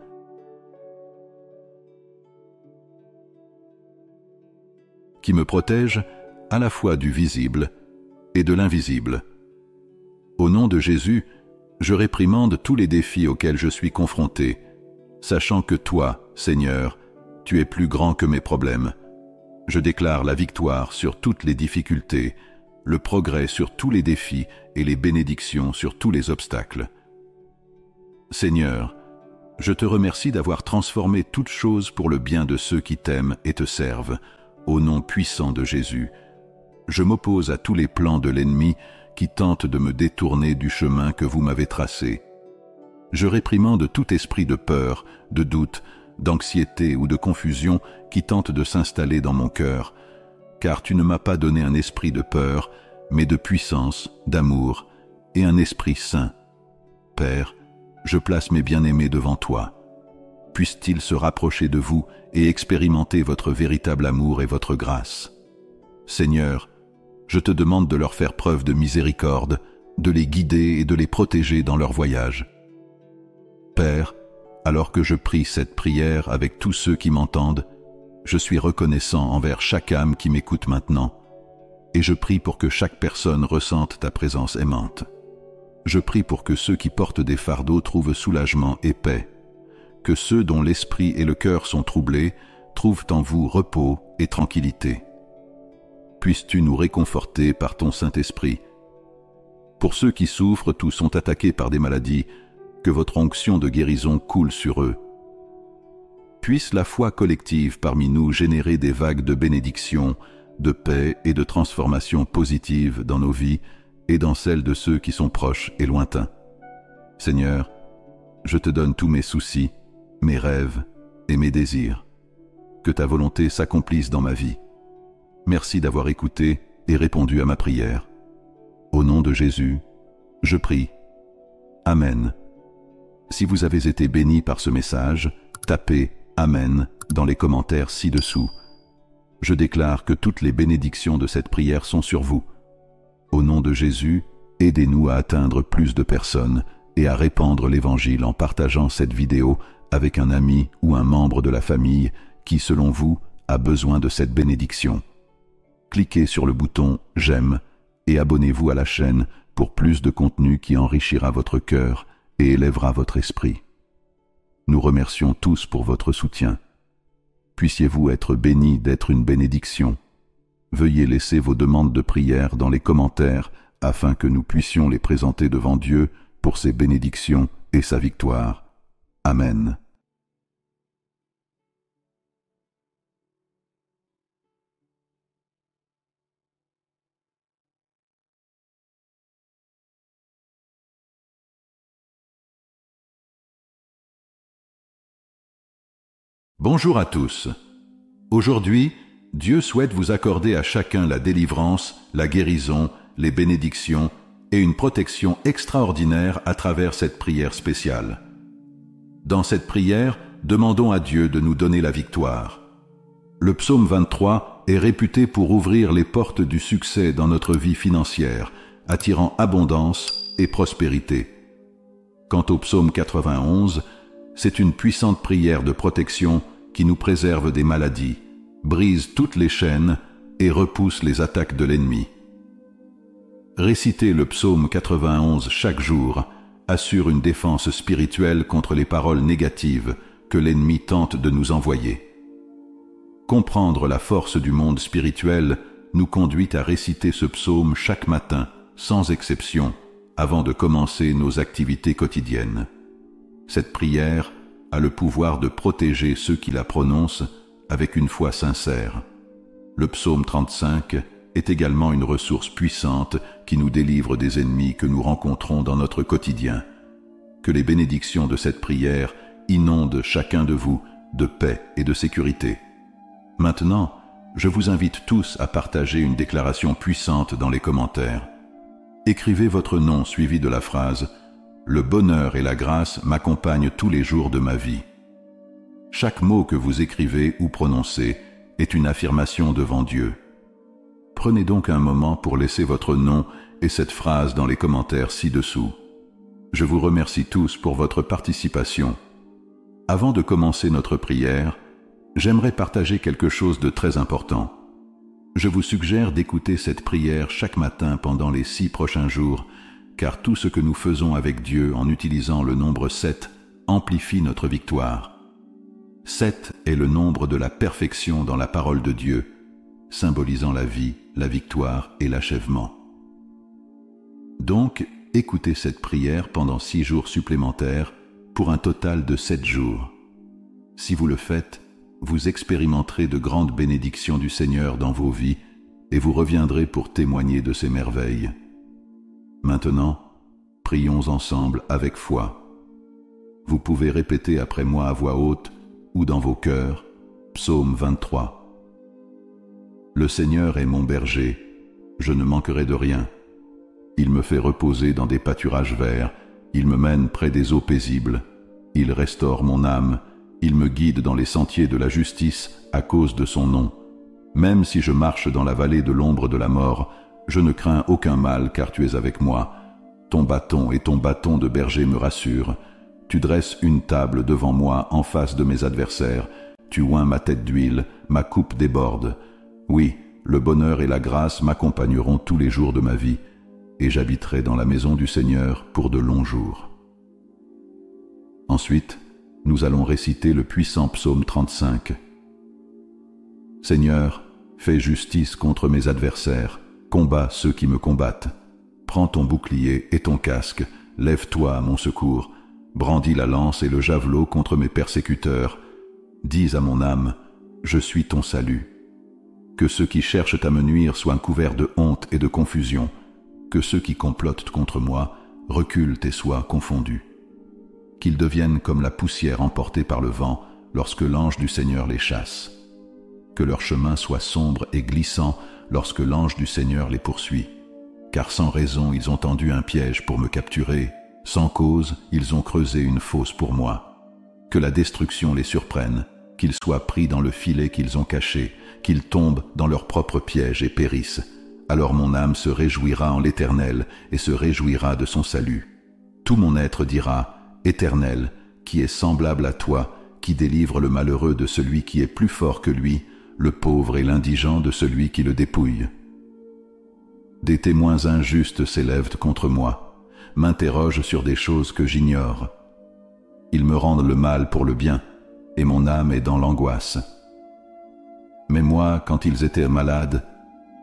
A: Qui me protège à la fois du visible et de l'invisible. Au nom de Jésus, je réprimande tous les défis auxquels je suis confronté, sachant que toi, Seigneur, tu es plus grand que mes problèmes. Je déclare la victoire sur toutes les difficultés, le progrès sur tous les défis et les bénédictions sur tous les obstacles. Seigneur, je te remercie d'avoir transformé toutes choses pour le bien de ceux qui t'aiment et te servent, au nom puissant de Jésus. Je m'oppose à tous les plans de l'ennemi qui tentent de me détourner du chemin que vous m'avez tracé. Je réprimande tout esprit de peur, de doute, d'anxiété ou de confusion qui tente de s'installer dans mon cœur, car tu ne m'as pas donné un esprit de peur, mais de puissance, d'amour et un esprit saint. Père, je place mes bien-aimés devant toi. Puissent-ils se rapprocher de vous et expérimenter votre véritable amour et votre grâce. Seigneur, je te demande de leur faire preuve de miséricorde, de les guider et de les protéger dans leur voyage. Père, alors que je prie cette prière avec tous ceux qui m'entendent, je suis reconnaissant envers chaque âme qui m'écoute maintenant, et je prie pour que chaque personne ressente ta présence aimante. Je prie pour que ceux qui portent des fardeaux trouvent soulagement et paix, que ceux dont l'esprit et le cœur sont troublés trouvent en vous repos et tranquillité. Puisses-tu nous réconforter par ton Saint-Esprit. Pour ceux qui souffrent ou sont attaqués par des maladies, que votre onction de guérison coule sur eux. Puisse la foi collective parmi nous générer des vagues de bénédiction, de paix et de transformation positive dans nos vies et dans celles de ceux qui sont proches et lointains. Seigneur, je te donne tous mes soucis, mes rêves et mes désirs. Que ta volonté s'accomplisse dans ma vie. Merci d'avoir écouté et répondu à ma prière. Au nom de Jésus, je prie. Amen. Si vous avez été béni par ce message, tapez « Amen » dans les commentaires ci-dessous. Je déclare que toutes les bénédictions de cette prière sont sur vous. Au nom de Jésus, aidez-nous à atteindre plus de personnes et à répandre l'Évangile en partageant cette vidéo avec un ami ou un membre de la famille qui, selon vous, a besoin de cette bénédiction. Cliquez sur le bouton « J'aime » et abonnez-vous à la chaîne pour plus de contenu qui enrichira votre cœur et élèvera votre esprit. Nous remercions tous pour votre soutien. Puissiez-vous être bénis d'être une bénédiction. Veuillez laisser vos demandes de prière dans les commentaires afin que nous puissions les présenter devant Dieu pour ses bénédictions et sa victoire. Amen. Bonjour à tous. Aujourd'hui, Dieu souhaite vous accorder à chacun la délivrance, la guérison, les bénédictions et une protection extraordinaire à travers cette prière spéciale. Dans cette prière, demandons à Dieu de nous donner la victoire. Le psaume 23 est réputé pour ouvrir les portes du succès dans notre vie financière, attirant abondance et prospérité. Quant au psaume 91, c'est une puissante prière de protection qui nous préserve des maladies, brise toutes les chaînes et repousse les attaques de l'ennemi. Réciter le psaume 91 chaque jour assure une défense spirituelle contre les paroles négatives que l'ennemi tente de nous envoyer. Comprendre la force du monde spirituel nous conduit à réciter ce psaume chaque matin, sans exception, avant de commencer nos activités quotidiennes. Cette prière a le pouvoir de protéger ceux qui la prononcent avec une foi sincère. Le psaume 35 est également une ressource puissante qui nous délivre des ennemis que nous rencontrons dans notre quotidien. Que les bénédictions de cette prière inondent chacun de vous de paix et de sécurité. Maintenant, je vous invite tous à partager une déclaration puissante dans les commentaires. Écrivez votre nom suivi de la phrase « Le bonheur et la grâce m'accompagnent tous les jours de ma vie ». Chaque mot que vous écrivez ou prononcez est une affirmation devant Dieu. Prenez donc un moment pour laisser votre nom et cette phrase dans les commentaires ci-dessous. Je vous remercie tous pour votre participation. Avant de commencer notre prière, j'aimerais partager quelque chose de très important. Je vous suggère d'écouter cette prière chaque matin pendant les 6 prochains jours, car tout ce que nous faisons avec Dieu en utilisant le nombre 7 amplifie notre victoire. 7 est le nombre de la perfection dans la parole de Dieu, symbolisant la vie, la victoire et l'achèvement. Donc, écoutez cette prière pendant 6 jours supplémentaires pour un total de 7 jours. Si vous le faites, vous expérimenterez de grandes bénédictions du Seigneur dans vos vies et vous reviendrez pour témoigner de ses merveilles. Maintenant, prions ensemble avec foi. Vous pouvez répéter après moi à voix haute ou dans vos cœurs, psaume 23. Le Seigneur est mon berger, je ne manquerai de rien. Il me fait reposer dans des pâturages verts, il me mène près des eaux paisibles, il restaure mon âme, il me guide dans les sentiers de la justice à cause de son nom. Même si je marche dans la vallée de l'ombre de la mort, je ne crains aucun mal car tu es avec moi. Ton bâton et ton bâton de berger me rassurent. Tu dresses une table devant moi en face de mes adversaires. Tu oins ma tête d'huile, ma coupe déborde. Oui, le bonheur et la grâce m'accompagneront tous les jours de ma vie, et j'habiterai dans la maison du Seigneur pour de longs jours. Ensuite, nous allons réciter le puissant psaume 35. Seigneur, fais justice contre mes adversaires, combat ceux qui me combattent. Prends ton bouclier et ton casque, lève-toi à mon secours, brandis la lance et le javelot contre mes persécuteurs. Dis à mon âme, je suis ton salut. Que ceux qui cherchent à me nuire soient couverts de honte et de confusion, que ceux qui complotent contre moi reculent et soient confondus. Qu'ils deviennent comme la poussière emportée par le vent lorsque l'ange du Seigneur les chasse. que leur chemin soit sombre et glissant lorsque l'ange du Seigneur les poursuit. Car sans raison ils ont tendu un piège pour me capturer, sans cause ils ont creusé une fosse pour moi. Que la destruction les surprenne, qu'ils soient pris dans le filet qu'ils ont caché, qu'ils tombent dans leur propre piège et périssent. Alors mon âme se réjouira en l'Éternel et se réjouira de son salut. Tout mon être dira, Éternel, qui est semblable à toi, qui délivre le malheureux de celui qui est plus fort que lui, le pauvre et l'indigent de celui qui le dépouille. Des témoins injustes s'élèvent contre moi, m'interrogent sur des choses que j'ignore. Ils me rendent le mal pour le bien, et mon âme est dans l'angoisse. Mais moi, quand ils étaient malades,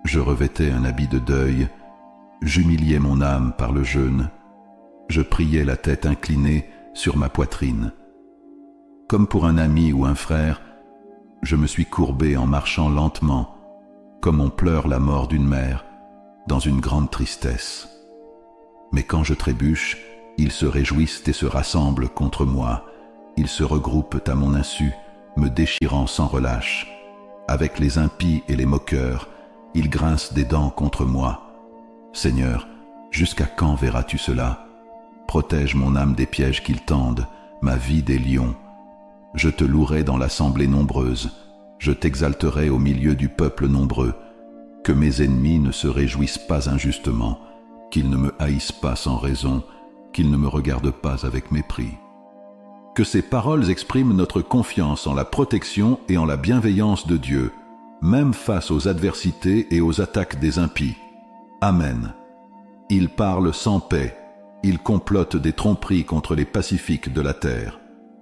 A: je revêtais un habit de deuil, j'humiliais mon âme par le jeûne, je priais la tête inclinée sur ma poitrine. Comme pour un ami ou un frère, je me suis courbé en marchant lentement, comme on pleure la mort d'une mère, dans une grande tristesse. Mais quand je trébuche, ils se réjouissent et se rassemblent contre moi. Ils se regroupent à mon insu, me déchirant sans relâche. Avec les impies et les moqueurs, ils grincent des dents contre moi. Seigneur, jusqu'à quand verras-tu cela? Protège mon âme des pièges qu'ils tendent, ma vie des lions. Je te louerai dans l'assemblée nombreuse, je t'exalterai au milieu du peuple nombreux. Que mes ennemis ne se réjouissent pas injustement, qu'ils ne me haïssent pas sans raison, qu'ils ne me regardent pas avec mépris. Que ces paroles expriment notre confiance en la protection et en la bienveillance de Dieu, même face aux adversités et aux attaques des impies. Amen. Ils parlent sans paix, ils complotent des tromperies contre les pacifiques de la terre.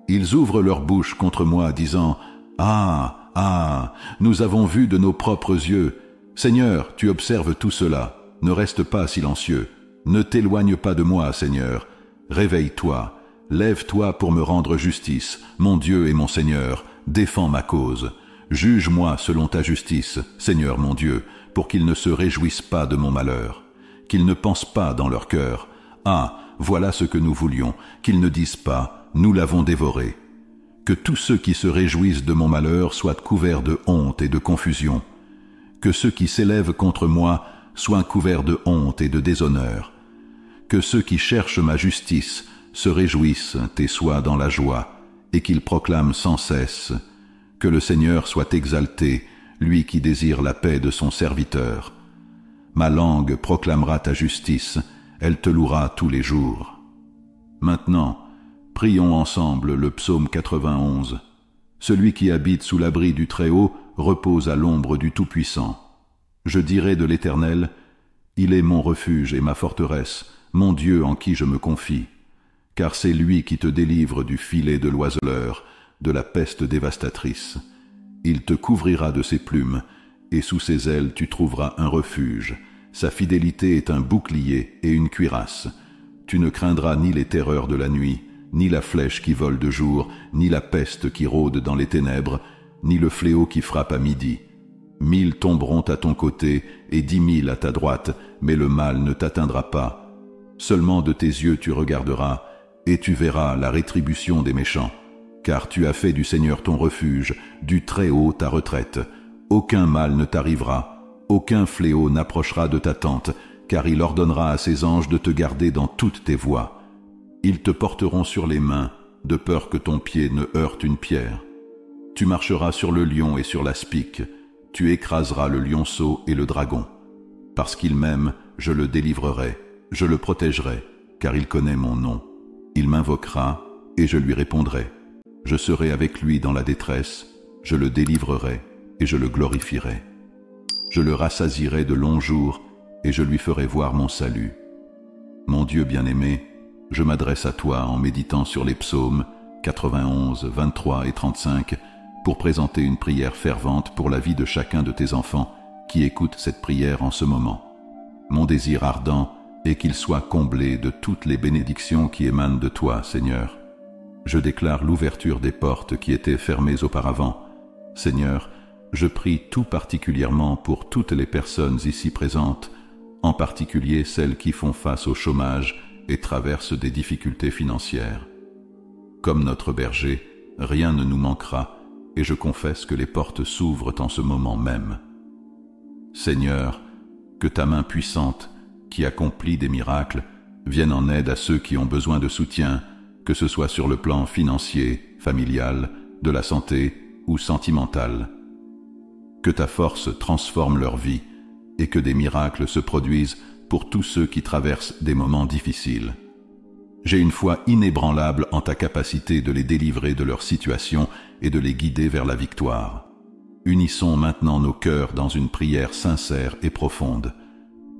A: Ils ouvrent leur bouche contre moi, disant « Ah, ah, nous avons vu de nos propres yeux. Seigneur, tu observes tout cela. Ne reste pas silencieux. Ne t'éloigne pas de moi, Seigneur. Réveille-toi. Lève-toi pour me rendre justice. Mon Dieu et mon Seigneur, défends ma cause. Juge-moi selon ta justice, Seigneur mon Dieu, pour qu'ils ne se réjouissent pas de mon malheur. Qu'ils ne pensent pas dans leur cœur. Ah, voilà ce que nous voulions. Qu'ils ne disent pas, nous l'avons dévoré. Que tous ceux qui se réjouissent de mon malheur soient couverts de honte et de confusion. Que ceux qui s'élèvent contre moi soient couverts de honte et de déshonneur. Que ceux qui cherchent ma justice se réjouissent et soient dans la joie, et qu'ils proclament sans cesse que le Seigneur soit exalté, lui qui désire la paix de son serviteur. Ma langue proclamera ta justice, elle te louera tous les jours. Maintenant, prions ensemble le psaume 91. Celui qui habite sous l'abri du Très-Haut repose à l'ombre du Tout-Puissant. Je dirai de l'Éternel, il est mon refuge et ma forteresse, mon Dieu en qui je me confie. Car c'est lui qui te délivre du filet de l'oiseleur, de la peste dévastatrice. Il te couvrira de ses plumes, et sous ses ailes tu trouveras un refuge. Sa fidélité est un bouclier et une cuirasse. Tu ne craindras ni les terreurs de la nuit, ni la flèche qui vole de jour, ni la peste qui rôde dans les ténèbres, ni le fléau qui frappe à midi. 1000 tomberont à ton côté et 10 000 à ta droite, mais le mal ne t'atteindra pas. Seulement de tes yeux tu regarderas, et tu verras la rétribution des méchants. Car tu as fait du Seigneur ton refuge, du Très-Haut ta retraite. Aucun mal ne t'arrivera, aucun fléau n'approchera de ta tente, car il ordonnera à ses anges de te garder dans toutes tes voies. Ils te porteront sur les mains, de peur que ton pied ne heurte une pierre. Tu marcheras sur le lion et sur l'aspic, tu écraseras le lionceau et le dragon. Parce qu'il m'aime, je le délivrerai, je le protégerai, car il connaît mon nom. Il m'invoquera, et je lui répondrai. Je serai avec lui dans la détresse, je le délivrerai, et je le glorifierai. Je le rassasierai de longs jours, et je lui ferai voir mon salut. Mon Dieu bien-aimé, je m'adresse à toi en méditant sur les psaumes 91, 23 et 35, pour présenter une prière fervente pour la vie de chacun de tes enfants qui écoutent cette prière en ce moment. Mon désir ardent est qu'il soit comblé de toutes les bénédictions qui émanent de toi, Seigneur. Je déclare l'ouverture des portes qui étaient fermées auparavant. Seigneur, je prie tout particulièrement pour toutes les personnes ici présentes, en particulier celles qui font face au chômage et traversent des difficultés financières. Comme notre berger, rien ne nous manquera, et je confesse que les portes s'ouvrent en ce moment même. Seigneur, que ta main puissante, qui accomplit des miracles, vienne en aide à ceux qui ont besoin de soutien, que ce soit sur le plan financier, familial, de la santé ou sentimental. Que ta force transforme leur vie et que des miracles se produisent pour tous ceux qui traversent des moments difficiles. J'ai une foi inébranlable en ta capacité de les délivrer de leur situation et de les guider vers la victoire. Unissons maintenant nos cœurs dans une prière sincère et profonde.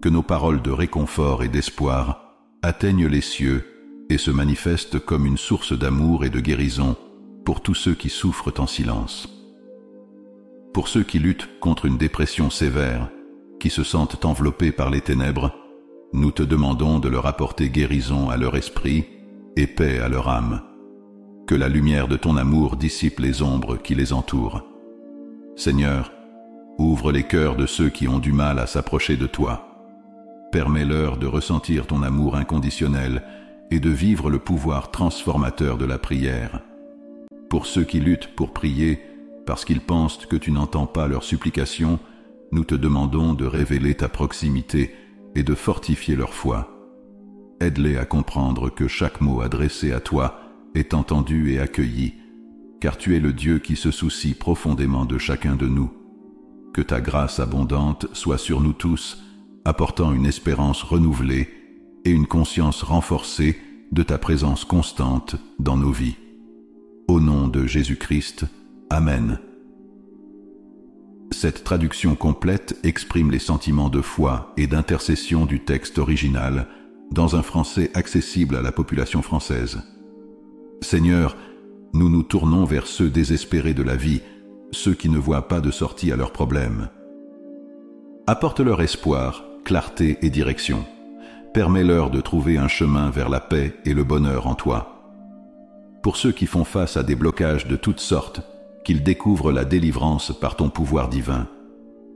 A: Que nos paroles de réconfort et d'espoir atteignent les cieux et se manifestent comme une source d'amour et de guérison pour tous ceux qui souffrent en silence. Pour ceux qui luttent contre une dépression sévère, qui se sentent enveloppés par les ténèbres, nous te demandons de leur apporter guérison à leur esprit et paix à leur âme. Que la lumière de ton amour dissipe les ombres qui les entourent. Seigneur, ouvre les cœurs de ceux qui ont du mal à s'approcher de toi. Permets-leur de ressentir ton amour inconditionnel et de vivre le pouvoir transformateur de la prière. Pour ceux qui luttent pour prier parce qu'ils pensent que tu n'entends pas leurs supplications, nous te demandons de révéler ta proximité et de fortifier leur foi. Aide-les à comprendre que chaque mot adressé à toi est entendu et accueilli, car tu es le Dieu qui se soucie profondément de chacun de nous. Que ta grâce abondante soit sur nous tous, apportant une espérance renouvelée et une conscience renforcée de ta présence constante dans nos vies. Au nom de Jésus-Christ, Amen. Cette traduction complète exprime les sentiments de foi et d'intercession du texte original dans un français accessible à la population française. Seigneur, nous nous tournons vers ceux désespérés de la vie, ceux qui ne voient pas de sortie à leurs problèmes. Apporte-leur espoir, clarté et direction. Permets-leur de trouver un chemin vers la paix et le bonheur en toi. Pour ceux qui font face à des blocages de toutes sortes, qu'ils découvrent la délivrance par ton pouvoir divin.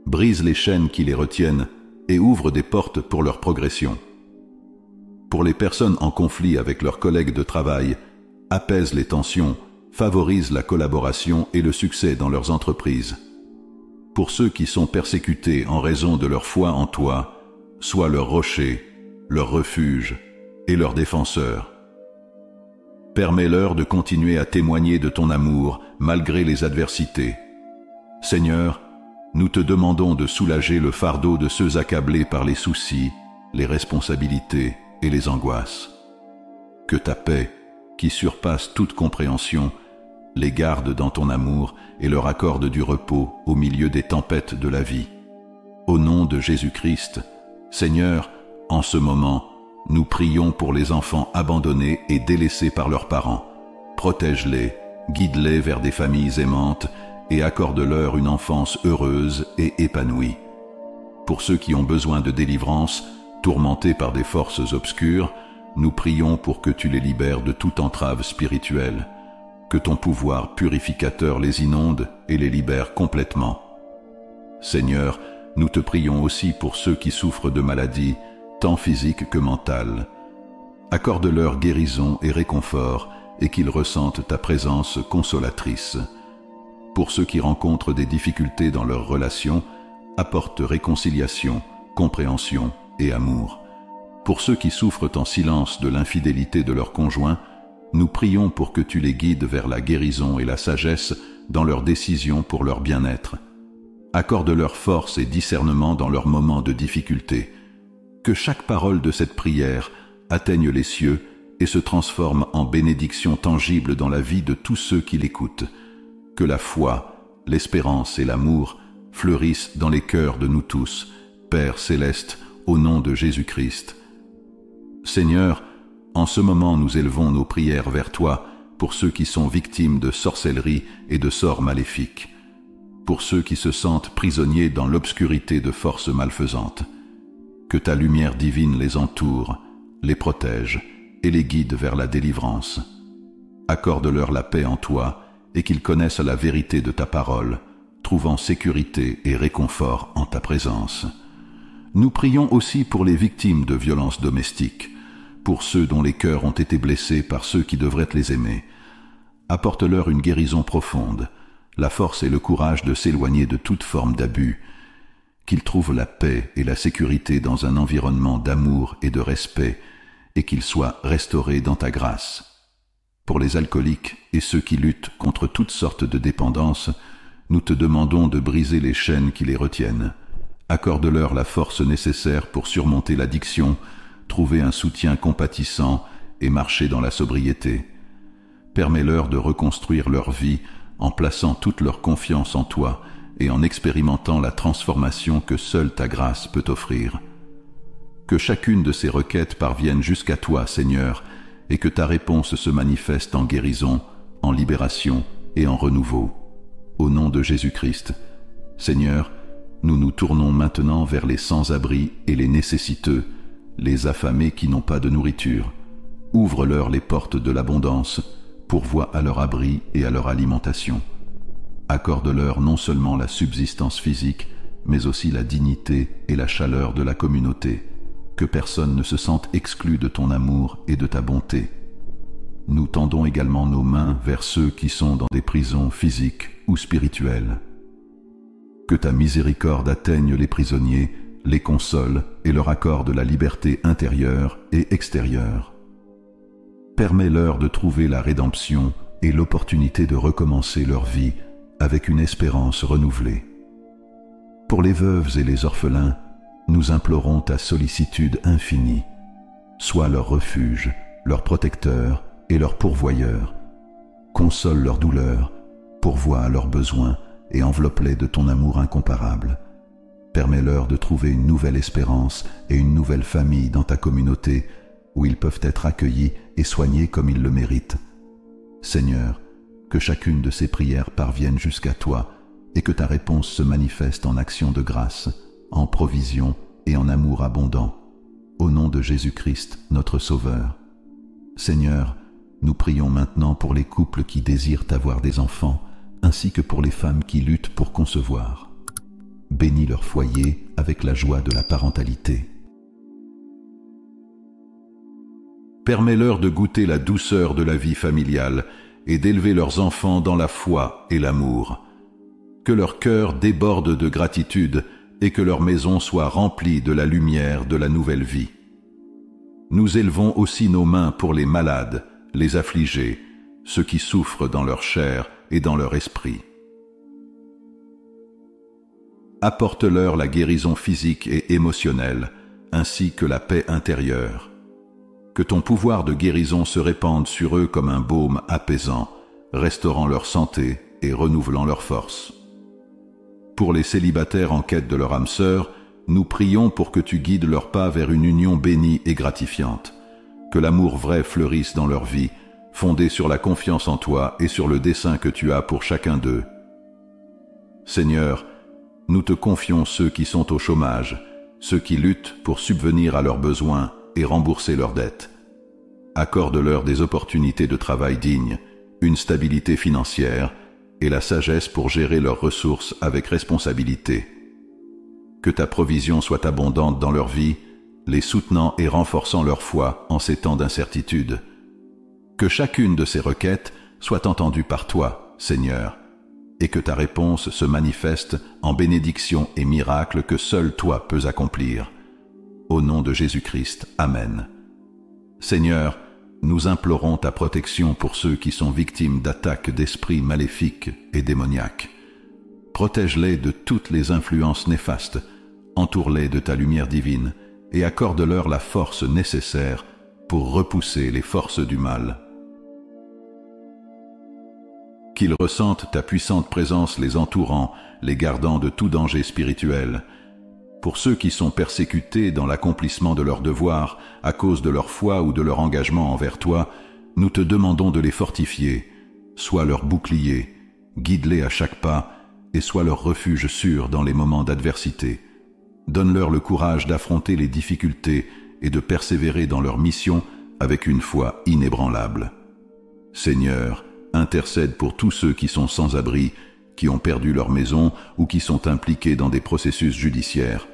A: Brise les chaînes qui les retiennent et ouvre des portes pour leur progression. Pour les personnes en conflit avec leurs collègues de travail, apaise les tensions, favorise la collaboration et le succès dans leurs entreprises. Pour ceux qui sont persécutés en raison de leur foi en toi, sois leur rocher, leur refuge et leur défenseur. Permets-leur de continuer à témoigner de ton amour malgré les adversités. Seigneur, nous te demandons de soulager le fardeau de ceux accablés par les soucis, les responsabilités et les angoisses. Que ta paix, qui surpasse toute compréhension, les garde dans ton amour et leur accorde du repos au milieu des tempêtes de la vie. Au nom de Jésus-Christ, Seigneur, en ce moment, nous prions pour les enfants abandonnés et délaissés par leurs parents. Protège-les, guide-les vers des familles aimantes et accorde-leur une enfance heureuse et épanouie. Pour ceux qui ont besoin de délivrance, tourmentés par des forces obscures, nous prions pour que tu les libères de toute entrave spirituelle, que ton pouvoir purificateur les inonde et les libère complètement. Seigneur, nous te prions aussi pour ceux qui souffrent de maladies, tant physiques que mentales. Accorde-leur guérison et réconfort et qu'ils ressentent ta présence consolatrice. Pour ceux qui rencontrent des difficultés dans leurs relations, apporte réconciliation, compréhension et amour. Pour ceux qui souffrent en silence de l'infidélité de leur conjoint, nous prions pour que tu les guides vers la guérison et la sagesse dans leurs décisions pour leur bien-être. Accorde-leur force et discernement dans leurs moments de difficulté. Que chaque parole de cette prière atteigne les cieux et se transforme en bénédiction tangible dans la vie de tous ceux qui l'écoutent. Que la foi, l'espérance et l'amour fleurissent dans les cœurs de nous tous, Père céleste, au nom de Jésus-Christ. Seigneur, en ce moment nous élevons nos prières vers toi pour ceux qui sont victimes de sorcellerie et de sorts maléfiques, pour ceux qui se sentent prisonniers dans l'obscurité de forces malfaisantes. Que ta lumière divine les entoure, les protège et les guide vers la délivrance. Accorde-leur la paix en toi et qu'ils connaissent la vérité de ta parole, trouvant sécurité et réconfort en ta présence. Nous prions aussi pour les victimes de violences domestiques, pour ceux dont les cœurs ont été blessés par ceux qui devraient les aimer. Apporte-leur une guérison profonde, la force et le courage de s'éloigner de toute forme d'abus, qu'ils trouvent la paix et la sécurité dans un environnement d'amour et de respect, et qu'ils soient restaurés dans ta grâce. Pour les alcooliques et ceux qui luttent contre toutes sortes de dépendances, nous te demandons de briser les chaînes qui les retiennent. Accorde-leur la force nécessaire pour surmonter l'addiction, trouver un soutien compatissant et marcher dans la sobriété. Permets-leur de reconstruire leur vie en plaçant toute leur confiance en toi et en expérimentant la transformation que seule ta grâce peut offrir. Que chacune de ces requêtes parvienne jusqu'à toi, Seigneur, et que ta réponse se manifeste en guérison, en libération et en renouveau. Au nom de Jésus-Christ, Seigneur, nous nous tournons maintenant vers les sans-abri et les nécessiteux, les affamés qui n'ont pas de nourriture. Ouvre-leur les portes de l'abondance, pourvois à leur abri et à leur alimentation. Accorde-leur non seulement la subsistance physique, mais aussi la dignité et la chaleur de la communauté. Que personne ne se sente exclu de ton amour et de ta bonté. Nous tendons également nos mains vers ceux qui sont dans des prisons physiques ou spirituelles. Que ta miséricorde atteigne les prisonniers, les console et leur accorde la liberté intérieure et extérieure. Permets-leur de trouver la rédemption et l'opportunité de recommencer leur vie avec une espérance renouvelée. Pour les veuves et les orphelins, nous implorons ta sollicitude infinie. Sois leur refuge, leur protecteur et leur pourvoyeur. Console leurs douleurs, pourvois à leurs besoins et enveloppe-les de ton amour incomparable. Permets-leur de trouver une nouvelle espérance et une nouvelle famille dans ta communauté où ils peuvent être accueillis et soignés comme ils le méritent. Seigneur, que chacune de ces prières parvienne jusqu'à toi et que ta réponse se manifeste en action de grâce, en provision et en amour abondant. Au nom de Jésus-Christ, notre Sauveur. Seigneur, nous prions maintenant pour les couples qui désirent avoir des enfants, ainsi que pour les femmes qui luttent pour concevoir. Bénis leur foyer avec la joie de la parentalité. Permets-leur de goûter la douceur de la vie familiale et d'élever leurs enfants dans la foi et l'amour. Que leur cœur déborde de gratitude et que leur maison soit remplie de la lumière de la nouvelle vie. Nous élevons aussi nos mains pour les malades, les affligés, ceux qui souffrent dans leur chair et dans leur esprit. Apporte-leur la guérison physique et émotionnelle, ainsi que la paix intérieure. Que ton pouvoir de guérison se répande sur eux comme un baume apaisant, restaurant leur santé et renouvelant leur force. Pour les célibataires en quête de leur âme sœur, nous prions pour que tu guides leurs pas vers une union bénie et gratifiante. Que l'amour vrai fleurisse dans leur vie, fondé sur la confiance en toi et sur le dessein que tu as pour chacun d'eux. Seigneur, nous te confions ceux qui sont au chômage, ceux qui luttent pour subvenir à leurs besoins et rembourser leurs dettes. Accorde-leur des opportunités de travail dignes, une stabilité financière et la sagesse pour gérer leurs ressources avec responsabilité. Que ta provision soit abondante dans leur vie, les soutenant et renforçant leur foi en ces temps d'incertitude. Que chacune de ces requêtes soit entendue par toi, Seigneur, et que ta réponse se manifeste en bénédictions et miracles que seul toi peux accomplir. Au nom de Jésus-Christ, Amen. Seigneur, nous implorons ta protection pour ceux qui sont victimes d'attaques d'esprits maléfiques et démoniaques. Protège-les de toutes les influences néfastes, entoure-les de ta lumière divine et accorde-leur la force nécessaire pour repousser les forces du mal. Qu'ils ressentent ta puissante présence les entourant, les gardant de tout danger spirituel. Pour ceux qui sont persécutés dans l'accomplissement de leurs devoirs à cause de leur foi ou de leur engagement envers toi, nous te demandons de les fortifier. Sois leur bouclier, guide-les à chaque pas et sois leur refuge sûr dans les moments d'adversité. Donne-leur le courage d'affronter les difficultés et de persévérer dans leur mission avec une foi inébranlable. Seigneur, intercède pour tous ceux qui sont sans abri, qui ont perdu leur maison ou qui sont impliqués dans des processus judiciaires.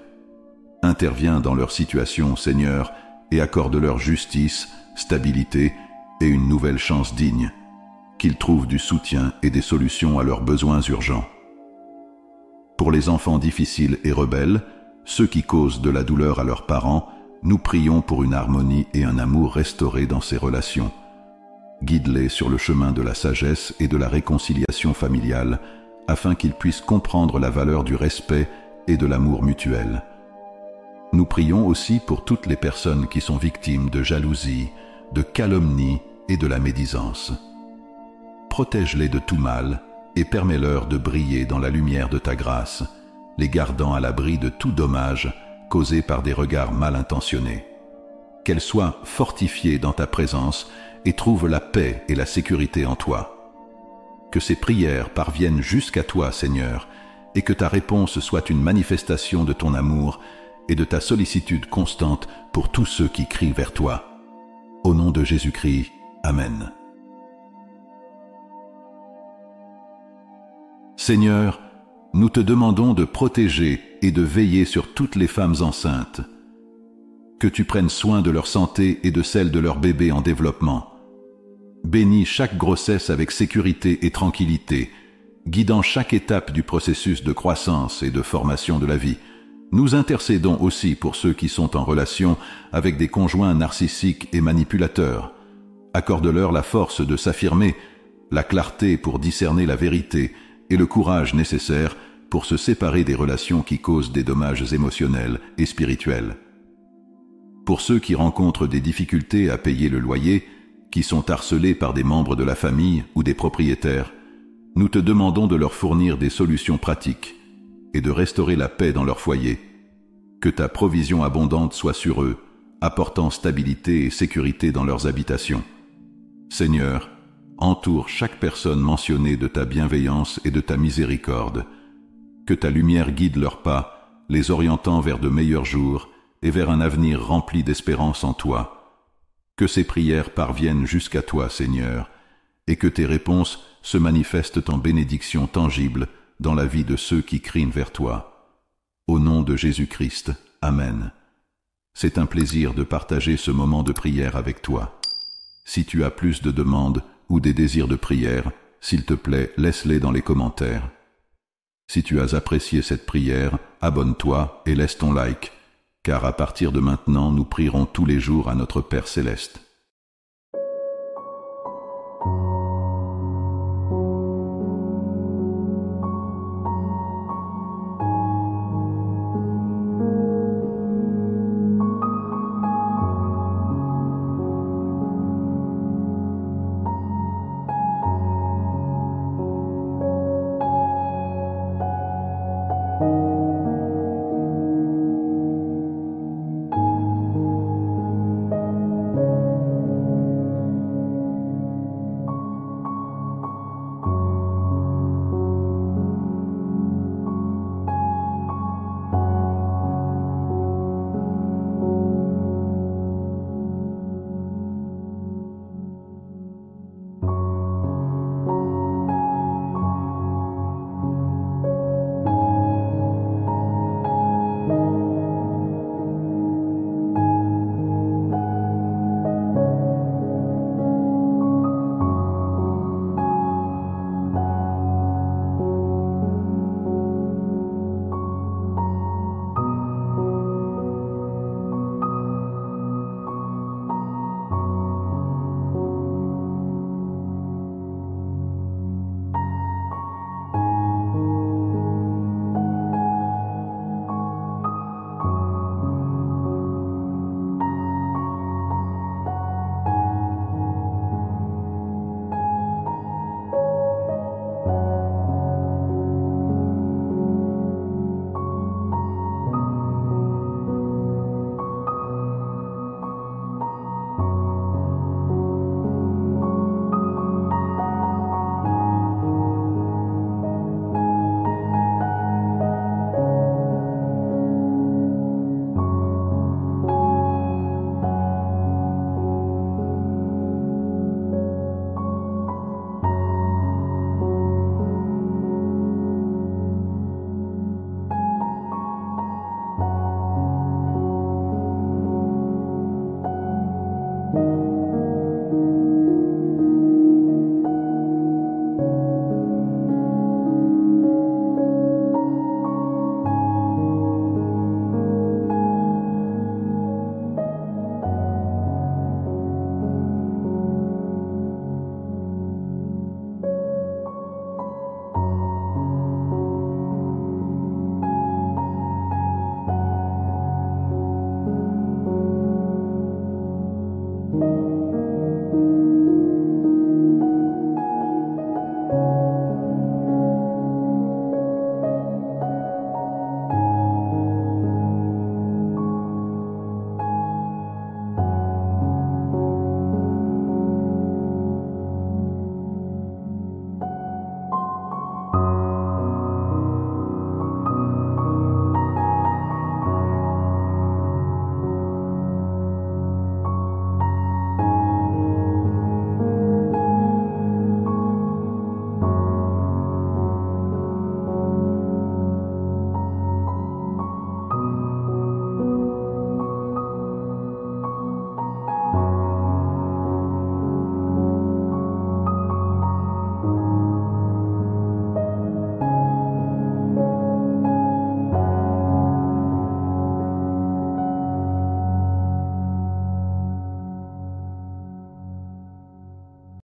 A: Interviens dans leur situation, Seigneur, et accorde-leur justice, stabilité et une nouvelle chance digne. qu'ils trouvent du soutien et des solutions à leurs besoins urgents. Pour les enfants difficiles et rebelles, ceux qui causent de la douleur à leurs parents, nous prions pour une harmonie et un amour restaurés dans ces relations. Guide-les sur le chemin de la sagesse et de la réconciliation familiale, afin qu'ils puissent comprendre la valeur du respect et de l'amour mutuel. Nous prions aussi pour toutes les personnes qui sont victimes de jalousie, de calomnie et de la médisance. Protège-les de tout mal et permets-leur de briller dans la lumière de ta grâce, les gardant à l'abri de tout dommage causé par des regards mal intentionnés. Qu'elles soient fortifiées dans ta présence et trouvent la paix et la sécurité en toi. Que ces prières parviennent jusqu'à toi, Seigneur, et que ta réponse soit une manifestation de ton amour et de ta sollicitude constante pour tous ceux qui crient vers toi. Au nom de Jésus-Christ, Amen. Seigneur, nous te demandons de protéger et de veiller sur toutes les femmes enceintes. Que tu prennes soin de leur santé et de celle de leur bébé en développement. Bénis chaque grossesse avec sécurité et tranquillité, guidant chaque étape du processus de croissance et de formation de la vie. Nous intercédons aussi pour ceux qui sont en relation avec des conjoints narcissiques et manipulateurs. Accorde-leur la force de s'affirmer, la clarté pour discerner la vérité et le courage nécessaire pour se séparer des relations qui causent des dommages émotionnels et spirituels. Pour ceux qui rencontrent des difficultés à payer le loyer, qui sont harcelés par des membres de la famille ou des propriétaires, nous te demandons de leur fournir des solutions pratiques et de restaurer la paix dans leur foyer. Que ta provision abondante soit sur eux, apportant stabilité et sécurité dans leurs habitations. Seigneur, entoure chaque personne mentionnée de ta bienveillance et de ta miséricorde. Que ta lumière guide leurs pas, les orientant vers de meilleurs jours et vers un avenir rempli d'espérance en toi. Que ces prières parviennent jusqu'à toi, Seigneur, et que tes réponses se manifestent en bénédiction tangible dans la vie de ceux qui crient vers toi. Au nom de Jésus-Christ, Amen. C'est un plaisir de partager ce moment de prière avec toi. Si tu as plus de demandes ou des désirs de prière, s'il te plaît, laisse-les dans les commentaires. Si tu as apprécié cette prière, abonne-toi et laisse ton like, car à partir de maintenant, nous prierons tous les jours à notre Père Céleste.